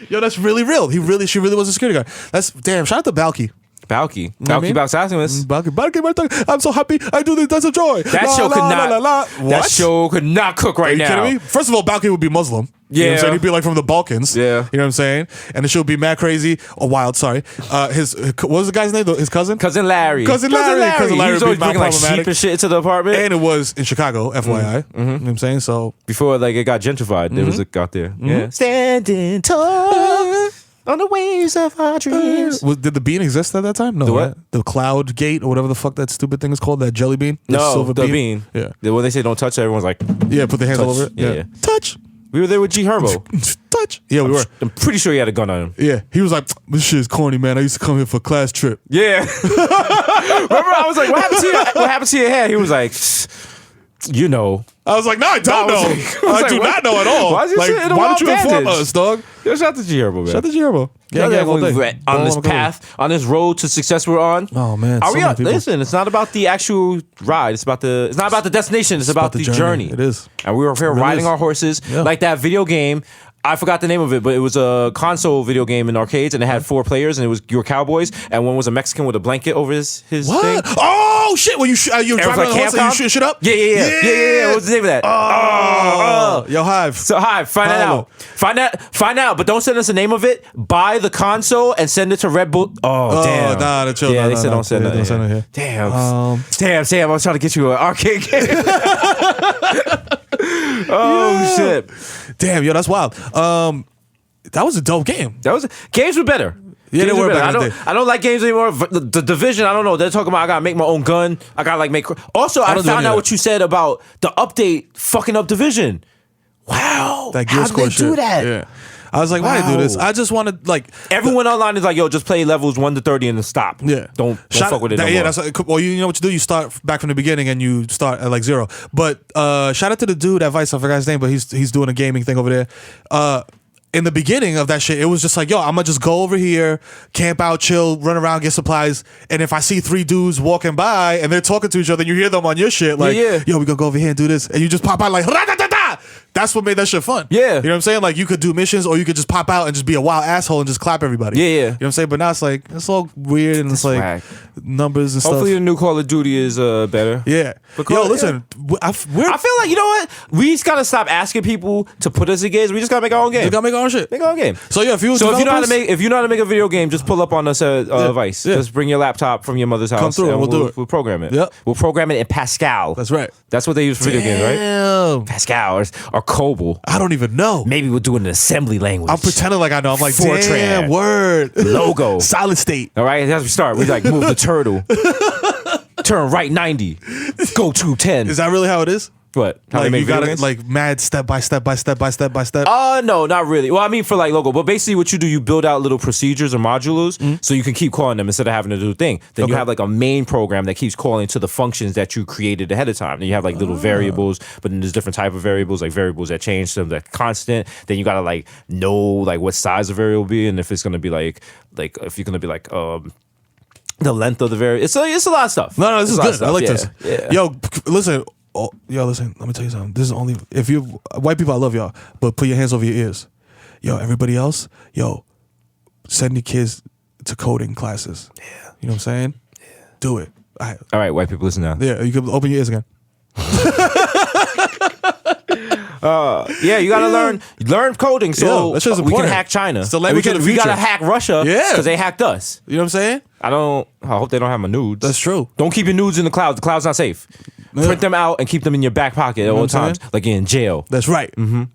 Yo, that's really real. She really was a security guard. That's damn. Shout out to Balky. Balky. what I Balky mean? Balsassimus. Balky. I'm so happy. I do this. That's a joy. That show could not. What? That show could not cook Are right you now. kidding me? First of all, Balky would be Muslim. You know what I'm Yeah. saying? He'd be like from the Balkans. Yeah. You know what I'm saying? And the show would be mad crazy or wild, sorry. What was the guy's name? His cousin? Cousin Larry. Cousin Larry. Cousin Larry He was would always be mad bringing like problematic. sheep and shit into the apartment. And it was in Chicago, FYI. You know what I'm saying? So Before like it got gentrified, there was a out there. Yeah. Standing tall on the waves of our dreams. did the bean exist at that time? No. The what? Right? The Cloud Gate or whatever the fuck that stupid thing is called, that jelly bean? No, silver the bean. Yeah. When they say don't touch it, everyone's like, Yeah, put the hands all Touch. over it. Yeah, yeah. Touch. we were there with G Herbo. Touch. Yeah, we were. I'm pretty sure he had a gun on him. Yeah. He was like, this shit is corny, man. I used to come here for a class trip. Yeah. Remember, I was like, what happened to your hair? He was like, You know. I was like, no, I don't know. I do not know at all. Why is you sitting in a why wild don't you inform bandage? us, dog? Yo, shout out to G-Herbo, man. Shout out to G-Herbo. On this path, on this road to success we're on. Oh man, Are so we many on? people. Listen, it's not about the actual ride. It's not about the destination. It's about the journey. It is. And we were here really riding is. our horses Yeah. like that video game. I forgot the name of it, but it was a console video game in arcades, and it had 4 players, and it was you were cowboys, and one was a Mexican with a blanket over his What? thing. Oh shit! When you you're was driving like on the horse and you Capcom? shoot shit up. Yeah. What was the name of that? Yo, Hive. So hi, find that Follow. out. Find out, but don't send us the name of it. Buy the console and send it to Red Bull. Oh, damn. Nah, the chill. Yeah, Nah, they nah, said nah. don't send Yeah, that. don't send it here. Damn, Sam, I was trying to get you an arcade game. Oh shit, Damn, yo, that's wild. That was a dope game. games were better. Yeah, they Games were better. back in the day. I don't like games anymore. The Division, I don't know. They're talking about I gotta make my own gun. I gotta like make. Also, I don't do found any out of what that. you said about the update fucking up Division. Wow, That how Gear did Score they shit. do that? Yeah. I was like, why do this? I just wanted like Everyone online is like, yo, just play levels 1 to 30 and then stop. Yeah, Don't fuck with it. Yeah, no more. that's like, well, you know what you do. You start back from the beginning and you start at like 0. But shout out to the dude at Vice. I forgot his name, but he's doing a gaming thing over there. In the beginning of that shit, it was just like, yo, I'm gonna just go over here, camp out, chill, run around, get supplies, and if I see 3 dudes walking by and they're talking to each other, and you hear them on your shit, like, Yeah. yo, we gonna go over here and do this, and you just pop out like, "Ra-da-da-da!" That's what made that shit fun. Yeah. You know what I'm saying? Like, you could do missions, or you could just pop out and just be a wild asshole and just clap everybody. Yeah, yeah. You know what I'm saying? But now it's like, it's all weird and it's like whack. numbers and Hopefully stuff. the new Call of Duty is better. Yeah. But Yo, yeah. listen, I feel like, you know what? We just gotta stop asking people to put us in games. We just gotta make our own game. we gotta make our own shit. Make our own game. So yeah, if you So if you know how to developers- make a video game, just pull up on us at Vice. yeah. Just bring your laptop from your mother's house. through and we'll do it. We'll program it. Yep. We'll program it in Pascal. That's right. That's what they use for video games, right? Damn. Pascal or COBOL. I don't even know. Maybe we'll do it in assembly language. I'm pretending like I know. I'm like, Fortran. damn, word. Logo. Solid state. All right, as we start, we like move the turtle. Turn right 90. Go to 10. Is that really how it is? What? How they Like make you video got it games? like mad step by step by step by step by step. No, not really. Well, I mean for like logo, but basically what you do, you build out little procedures or modules so you can keep calling them instead of having to do the thing. Then you Okay. have like a main program that keeps calling to the functions that you created ahead of time. Then you have like little variables, but then there's different type of variables, like variables that change, some that constant. Then you gotta like know like what size the variable be and if it's gonna be like if you're gonna be like the length of the variable. It's a lot of stuff. No, this It's is a lot of good. I like stuff. this. Yeah. Yo, listen. Oh, yo, listen. Let me tell you something. This is only if you white people. I love y'all, but put your hands over your ears. Yo, everybody else. Yo, send your kids to coding classes. Yeah. You know what I'm saying? Yeah. Do it. All right, white people, listen now. Yeah, you can open your ears again. Yeah, you gotta learn coding so Yeah, that shit's we can important. hack China. It's the language of the we gotta future. hack Russia Yeah. because they hacked us. You know what I'm saying? I hope they don't have my nudes. That's true. Don't keep your nudes in the cloud. The cloud's not safe. Yeah. Print them out and keep them in your back pocket at all what I'm times, like you're in jail. That's right. Ladies,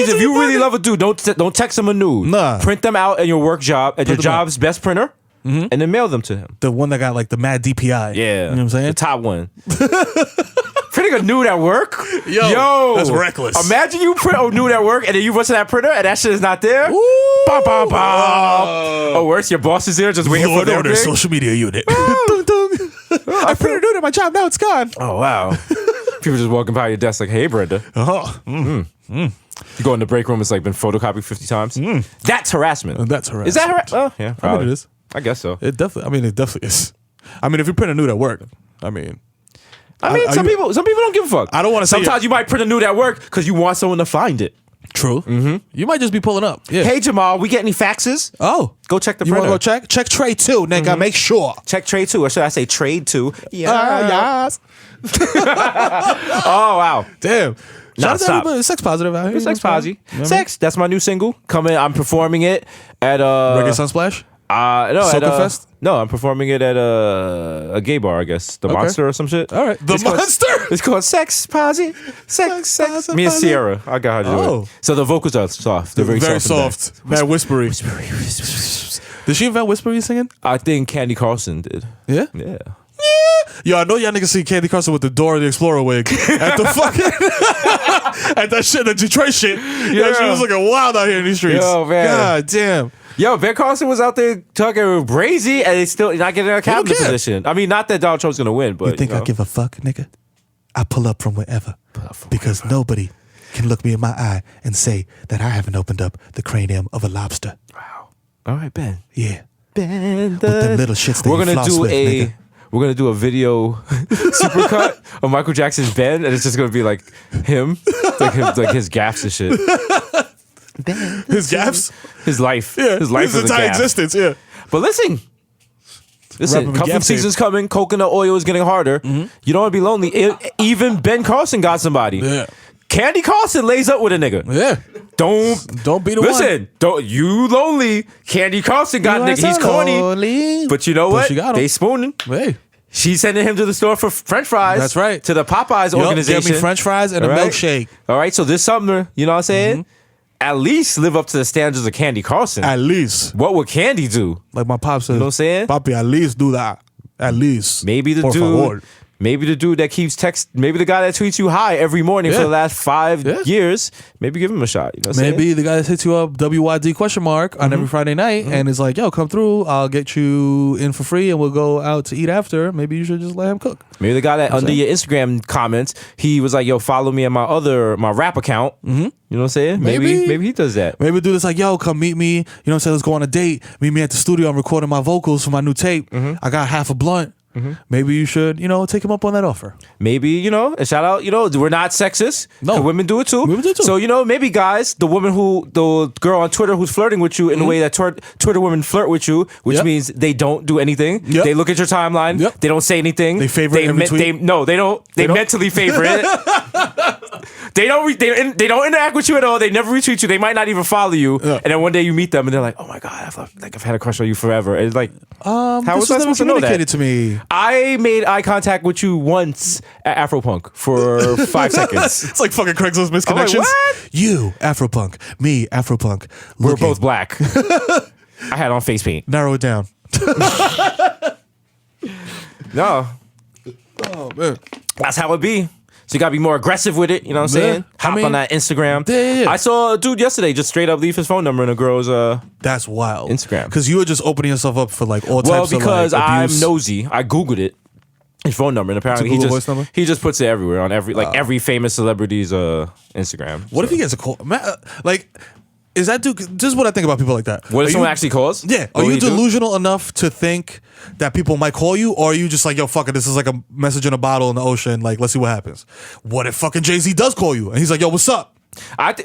if you really love a dude, don't text him a nude. Nah. Print them out at your work job, at your them out. job's best printer, and then mail them to him. The one that got like the mad DPI. Yeah. You know what I'm saying? The top one. Printing a nude at work? Yo, that's reckless. Imagine you print a nude at work and then you run to that printer and that shit is not there. Ooh. Bam, bam, bam. Or worse, your boss is there just waiting Lord for their order thing. social media unit. Dung, dung. I printed it at my job. Now it's gone. Oh, wow. People just walking by your desk like, hey, Brenda. Uh-huh. You go in the break room, it's like been photocopied 50 times. That's harassment. That's harassment. Is that harassment? Oh, yeah, I mean, probably. it is. I guess so. It definitely is. I mean, if you print a nude at work, I mean, some people don't give a fuck. I don't wanna say Sometimes you might print a nude at work because you want someone to find it. true. Mm-hmm. You might just be pulling up. Yeah. Hey, Jamal, we get any faxes? Oh, Go check the you want printer. to go check? Check tray 2, nigga. Make sure. Check trade 2, or should I say trade 2? Yeah. Yes. Oh, wow. Damn. Shout out to stop. everybody. Sex positive out here. Sex You know what I'm saying? Posy. You know what I mean? Sex, that's my new single. Coming, I'm performing it at Reggae Sunsplash. no, Soca at Fest? No, I'm performing it at a gay bar, I guess. The Monster or some shit. All right. The It's called- Monster? It's called Sex Posy. Sex. Posy, Me and Posy. Sierra. I got how to do Oh. it. So the vocals are soft. They're very, Very soft. soft. Mad whispery. Did she invent whispery singing? I think Candy Carlson did. Yeah. Yeah. Yo, I know y'all niggas see Candy Carson with the Dora the Explorer wig at the fucking at that shit, the Detroit shit. Yeah, she was looking wild out here in these streets. Yo, man. God damn. Yo, Ben Carson was out there talking brazy, and he's still not getting a cabinet position. I mean, not that Donald Trump's gonna win, but you think I give a fuck, nigga? I pull up from wherever because nobody can look me in my eye and say that I haven't opened up the cranium of a lobster. Wow. All right, Ben. Yeah. Ben. With them little shits that We're you gonna floss do with, a. nigga. We're gonna do a video supercut of Michael Jackson's Ben, and it's just gonna be like him, like his gaffes and shit. His gaffes? His life. Yeah. His life His is a entire gaff. existence, yeah. But listen, Rapping with cuffing gaff season's tape. coming. Coconut oil is getting harder. You don't want to be lonely. Even Ben Carson got somebody. Yeah. Candy Carson lays up with a nigga. Yeah. Don't be the listen. Don't you lonely? Candy Carson got a nigga. He's corny. But you know what? she got him. They spooning. Hey. She's sending him to the store for French fries. That's right. To the Popeyes Yup, organization. get me French fries and All a right? milkshake. All right. So this summer, you know what I'm saying? At least live up to the standards of Candy Carson. At least. What would Candy do? Like my pop said. You know what I'm saying? Papi, at least do that. At least. Maybe the Por favor. dude. Maybe the dude that keeps maybe the guy that tweets you hi every morning for Yeah. the last 5 Yeah. years. Maybe give him a shot. You know what I'm saying? Maybe the guy that hits you up WYD question mark on every Friday night and is like, yo, come through. I'll get you in for free and we'll go out to eat after. Maybe you should just let him cook. Maybe the guy that under your Instagram comments, he was like, yo, follow me on my rap account. You know what I'm saying? Maybe he does that. Maybe dude is like, yo, come meet me. You know what I'm saying? Let's go on a date. Meet me at the studio. I'm recording my vocals for my new tape. I got half a blunt. Maybe you should, take him up on that offer. Maybe, and shout out, we're not sexist. No. 'Cause women do it too. Women do it too. So, maybe guys, the girl on Twitter who's flirting with you in the way that Twitter women flirt with you, which Yep. means they don't do anything. Yep. They look at your timeline. Yep. They don't say anything. They favorite every tweet. They don't. They don't? mentally favorite it. They don't interact with you at all. They never retweet you. They might not even follow you. Yeah. And then one day you meet them and they're like, "Oh my god, I've had a crush on you forever." And it's like, how This was I was never supposed to know that? communicated to me. I made eye contact with you once at Afropunk for 5 seconds. It's like fucking Craigslist misconnections. what? You, Afropunk. Me, Afropunk. We're Looking. both black. I had on face paint. Narrow it down. No, Oh, man. that's how it be. So you gotta be more aggressive with it. You know what I'm Yeah. saying? I Hop mean, on that Instagram. yeah. I saw a dude yesterday just straight up leave his phone number in a girl's. That's wild. Instagram. Because you were just opening yourself up for like all Well, types of because like, I'm abuse. nosy, I googled it. His phone number, and apparently It's a Google voice number? he just puts it everywhere on every famous celebrity's Instagram. What if he gets a call? Man, is that dude? This is what I think about people like that. What if Are someone you- actually calls? Yeah. What Are would you he do? delusional enough to think that people might call you, or are you just like, yo, fuck it, this is like a message in a bottle in the ocean. Like, let's see what happens. What if fucking Jay-Z does call you and he's like, yo, what's up? I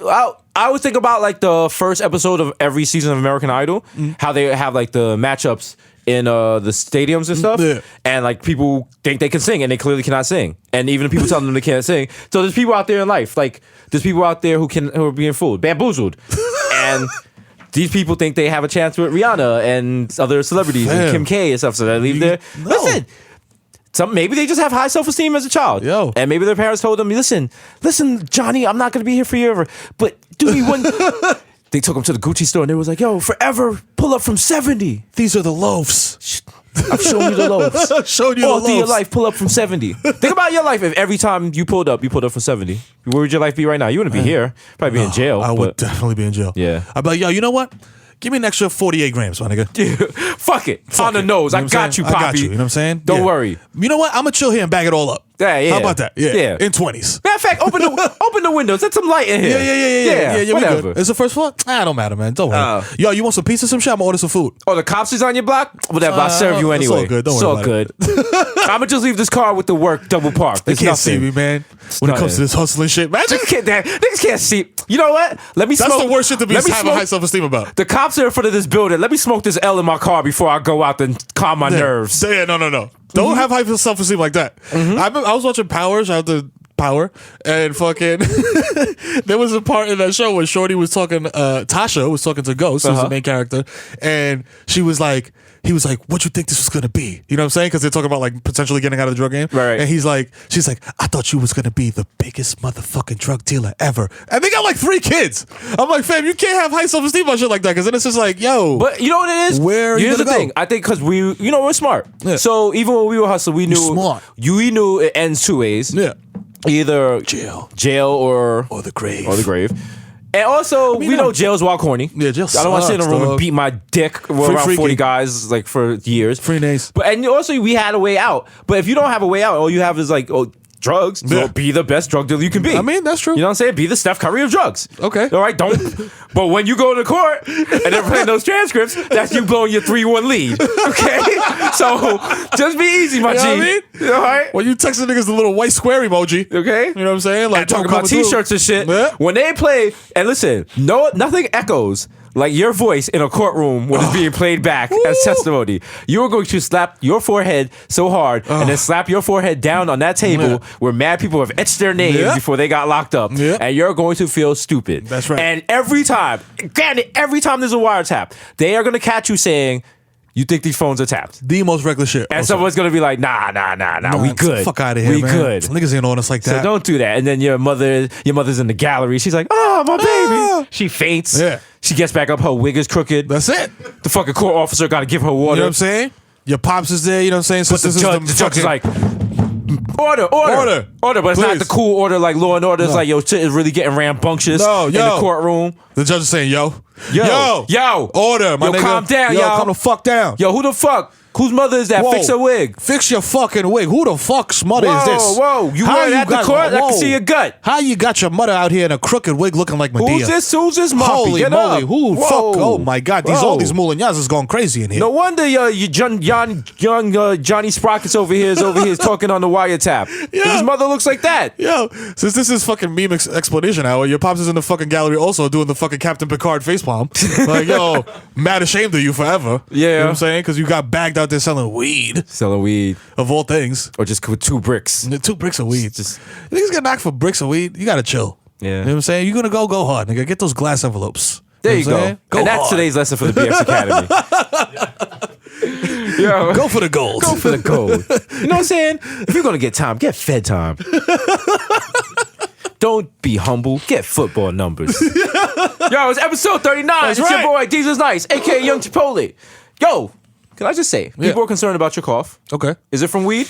always think about like the first episode of every season of American Idol, how they have like the matchups in the stadiums and stuff, Yeah. and like people think they can sing and they clearly cannot sing, and even people telling them they can't sing. So there's people out there in life, like there's people out there who are being fooled, bamboozled, and these people think they have a chance with Rihanna and other celebrities and Fam. Kim K and stuff. So they leave there. No. Listen. Maybe they just have high self-esteem as a child. Yo. And maybe their parents told them, listen, Johnny, I'm not going to be here forever. But do me one... They took him to the Gucci store and they was like, yo, forever, pull up from 70. These are the loaves. I've shown you the loaves. Showed you All the through your loaves. life, pull up from 70. Think about your life if every time you pulled up from 70. Where would your life be right now? You wouldn't be here. Probably be in jail. I would but- definitely be in jail. Yeah. I'd be like, yo, you know what? Give me an extra 48 grams, my nigga. Fuck it. Fuck On the it. nose. You know I what I'm got saying? you, Poppy. I got you. You know what I'm saying? Don't Yeah. worry. You know what? I'm going to chill here and bag it all up. Yeah. How about that? Yeah. Yeah. In 20s. Matter of fact, open the windows. Let some light in here. Yeah, we whatever. good. It's the first floor? Don't matter, man. Don't worry. Yo, you want some pizza, some shit? I'm gonna order some food. Oh, the cops is on your block? Whatever, I'll serve you it's anyway. all good. Don't It's worry all about good. I'm gonna just leave this car with the work double parked. They There's can't nothing. see me, man. When it comes nothing. to this hustling shit, imagine. Niggas can't see. You know what? Let me That's smoke. the worst shit to be let me having smoke- high self-esteem about. The cops are in front of this building. Let me smoke this L in my car before I go out and calm my nerves. Yeah, no. Don't have high self-esteem like that. I was watching Power. Shout out to power, and fucking there was a part in that show where Shorty was talking, Tasha was talking to Ghost, who's the main character, and he was like, what you think this was gonna be? You know what I'm saying? Because they're talking about like potentially getting out of the drug game. Right. And she's like, I thought you was gonna be the biggest motherfucking drug dealer ever. And they got like 3 kids. I'm like, fam, you can't have high self-esteem on shit like that, because then it's just like, yo. But you know what it is? Where are you Here's the gonna go? thing. I think because we're smart. Yeah. So even when we were hustling, we knew smart. we knew it ends 2 ways. Yeah. Either jail or the grave. And also, mean, we know jail's wild corny. Yeah, jail I don't want to sit in a sucks, room and dog. beat my dick with around freaking. 40 guys like for years. Free nays. But and also we had a way out. But if you don't have a way out, all you have is like drugs. Yeah. So be the best drug dealer you can be. I mean, that's true. You know what I'm saying? Be the Steph Curry of drugs. Okay. All right, don't. But when you go to court and they're playing those transcripts, that's you blowing your 3-1 lead. Okay? So just be easy, my You know G. what I mean? All right? When you texting niggas the little white square emoji. Okay? You know what I'm saying? Like And talking don't about come t-shirts through. and shit. Yeah. When they play, and listen, nothing echoes like your voice in a courtroom when it's being played back as testimony. You are going to slap your forehead so hard and then slap your forehead down on that table where mad people have etched their names before they got locked up. Yeah. And you're going to feel stupid. That's right. And every time there's a wiretap, they are going to catch you saying, you think these phones are tapped. The most reckless shit. And also. someone's going to be like, nah, we good. Fuck out of here, We man. good. Niggas ain't on us like So that. don't do that. And then your mother's in the gallery. She's like, oh, my baby. She faints. Yeah. She gets back up. Her wig is crooked. That's it. The fucking court officer got to give her water. You know what I'm saying? Your pops is there, you know what I'm saying? So But the this judge is fucking- like, order. But it's not Please. the cool order like Law and Order. It's like, yo, shit is really getting rambunctious in the courtroom. The judge is saying, yo. Yo. Order, my Yo, nigga. calm down, yo. y'all. Calm the fuck down. Yo, who the fuck? Whose mother is that? Whoa. Fix her wig. Fix your fucking wig. Who the fuck's mother is this? Whoa. You wearing at the court? I can see your gut. How you got your mother out here in a crooked wig looking like Medea? Who's this moppy? Holy Get moly. up. Who? Whoa. Fuck. Oh my God. All Whoa. these Moulignans is going crazy in here. No wonder young Johnny Sprockets over here is talking on the wiretap. Yeah. His mother looks like that. Yo, since this is fucking meme explanation hour, your pops is in the fucking gallery also doing the fucking Captain Picard facepalm. Like, yo, mad ashamed of you forever. Yeah. You know what I'm saying? Because you got bagged out there selling weed, Selling weed. of all things. Or just with 2 bricks. 2 bricks of weed. Just- Niggas get knocked for bricks of weed. You gotta chill. Yeah. You know what I'm saying? You're gonna go hard, nigga. Get those glass envelopes. There know you what I'm go. saying? Go And that's hard. today's lesson for the BX Academy. Yo, Go for the gold. go for the gold. You know what I'm saying? If you're gonna get time, get fed time. Don't be humble. Get football numbers. Yo, it's episode 39. That's It's right. your boy, Desus Nice, aka Young Chipotle. Yo, can I just say, people are concerned about your cough. Okay. Is it from weed?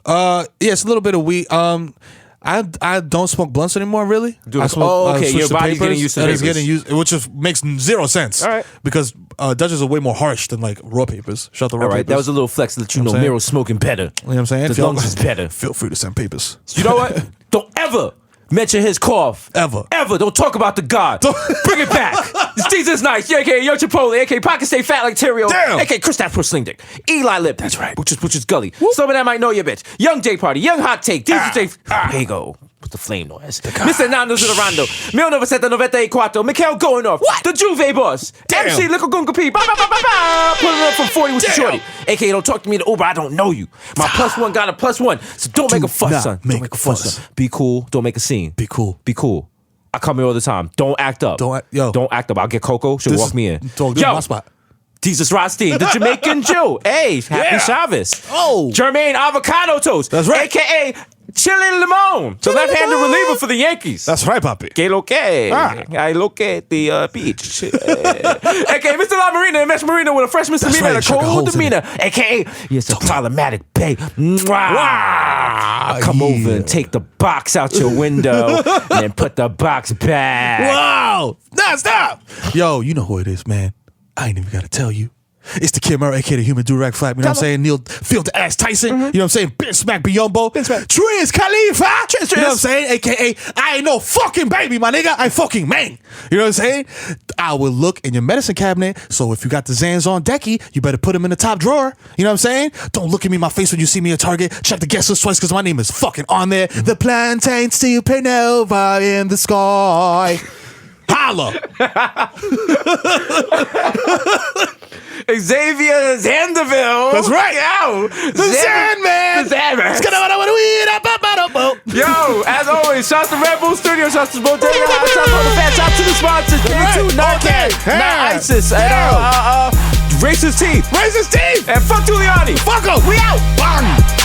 Yeah, it's a little bit of weed. I don't smoke blunts anymore, really. I smoke, okay, switch your to body's papers, getting used to and it's papers. getting used, which just makes 0 sense. All right. Because Dutchess are way more harsh than like raw papers. Shout out to raw All right, papers. that was a little flex to let you You know know what I'm saying? Mero's smoking better. You know what I'm saying? The lungs is better. Feel free to send papers. You know what? Don't ever mention his cough. Ever. Don't talk about the God. Bring it back. It's Jesus Nice, aka Young Chipotle, aka Pocket Stay Fat Like Terrio, Damn. aka Kristaps Porcelain Dick, Eli Lip. That's right. Butch's Gully. Some of that might know your bitch. Young Day Party, Young Hot Take, Jesus Day. Here you go. What's the flame noise? Mr. Nando Zurando, 1994, Mikhail going off. What? The Juve Boss. Damn. MC Little Gunga P. Pulling up from 40 with the shorty. AKA don't talk to me in the Uber, I don't know you. My +1 got a +1. So don't make a fuss, not son. make Don't make a a fuss, fuss. son. Be cool. Don't make a scene. Be cool. Be cool. I come here all the time. Don't act up. Don't act up. I'll get Coco. She'll This walk is- me in. Dog, this is my spot. Jesus Rothstein, the Jamaican Jew. Hey, happy Yeah. Shabbos. Oh. Jermaine Avocado Toast. That's right. AKA Chili Limon. The left-handed Limon. reliever for the Yankees. That's right, Papi. Que lo que? I look at the beach. AKA Mr. La Marina and Mesh Marina with a fresh misdemeanor right, and a chuck a cold holes in demeanor. AKA, it's a problematic babe. I come over and take the box out your window and then put the box back. Wow. Nah, stop. Yo, you know who it is, man. I ain't even got to tell you. It's the Kid Mero, aka the Human Durag Flap. You know what I'm saying? Neil Field to Ass Tyson. You know what I'm saying? Ben Smack Biyombo. Triz Khalifa. You know what I'm saying? AKA I ain't no fucking baby, my nigga. I fucking man. You know what I'm saying? I will look in your medicine cabinet. So if you got the Zans on decky, you better put them in the top drawer. You know what I'm saying? Don't look at me in my face when you see me at Target. Check the guest list twice because my name is fucking on there. The plantain supernova in the sky. Holla. Xavier Zandeville. That's right. Yo. The Xandman. The Xandman. Yo, as always, shout out to Red Bull Studios, shout out to Bodega, shout out to the fans, shout out to the sponsors, J2, Okay. Not ISIS, and Yeah. Racist Teeth, Raise his teeth. and fuck Giuliani. Fuck him. We out. Bang.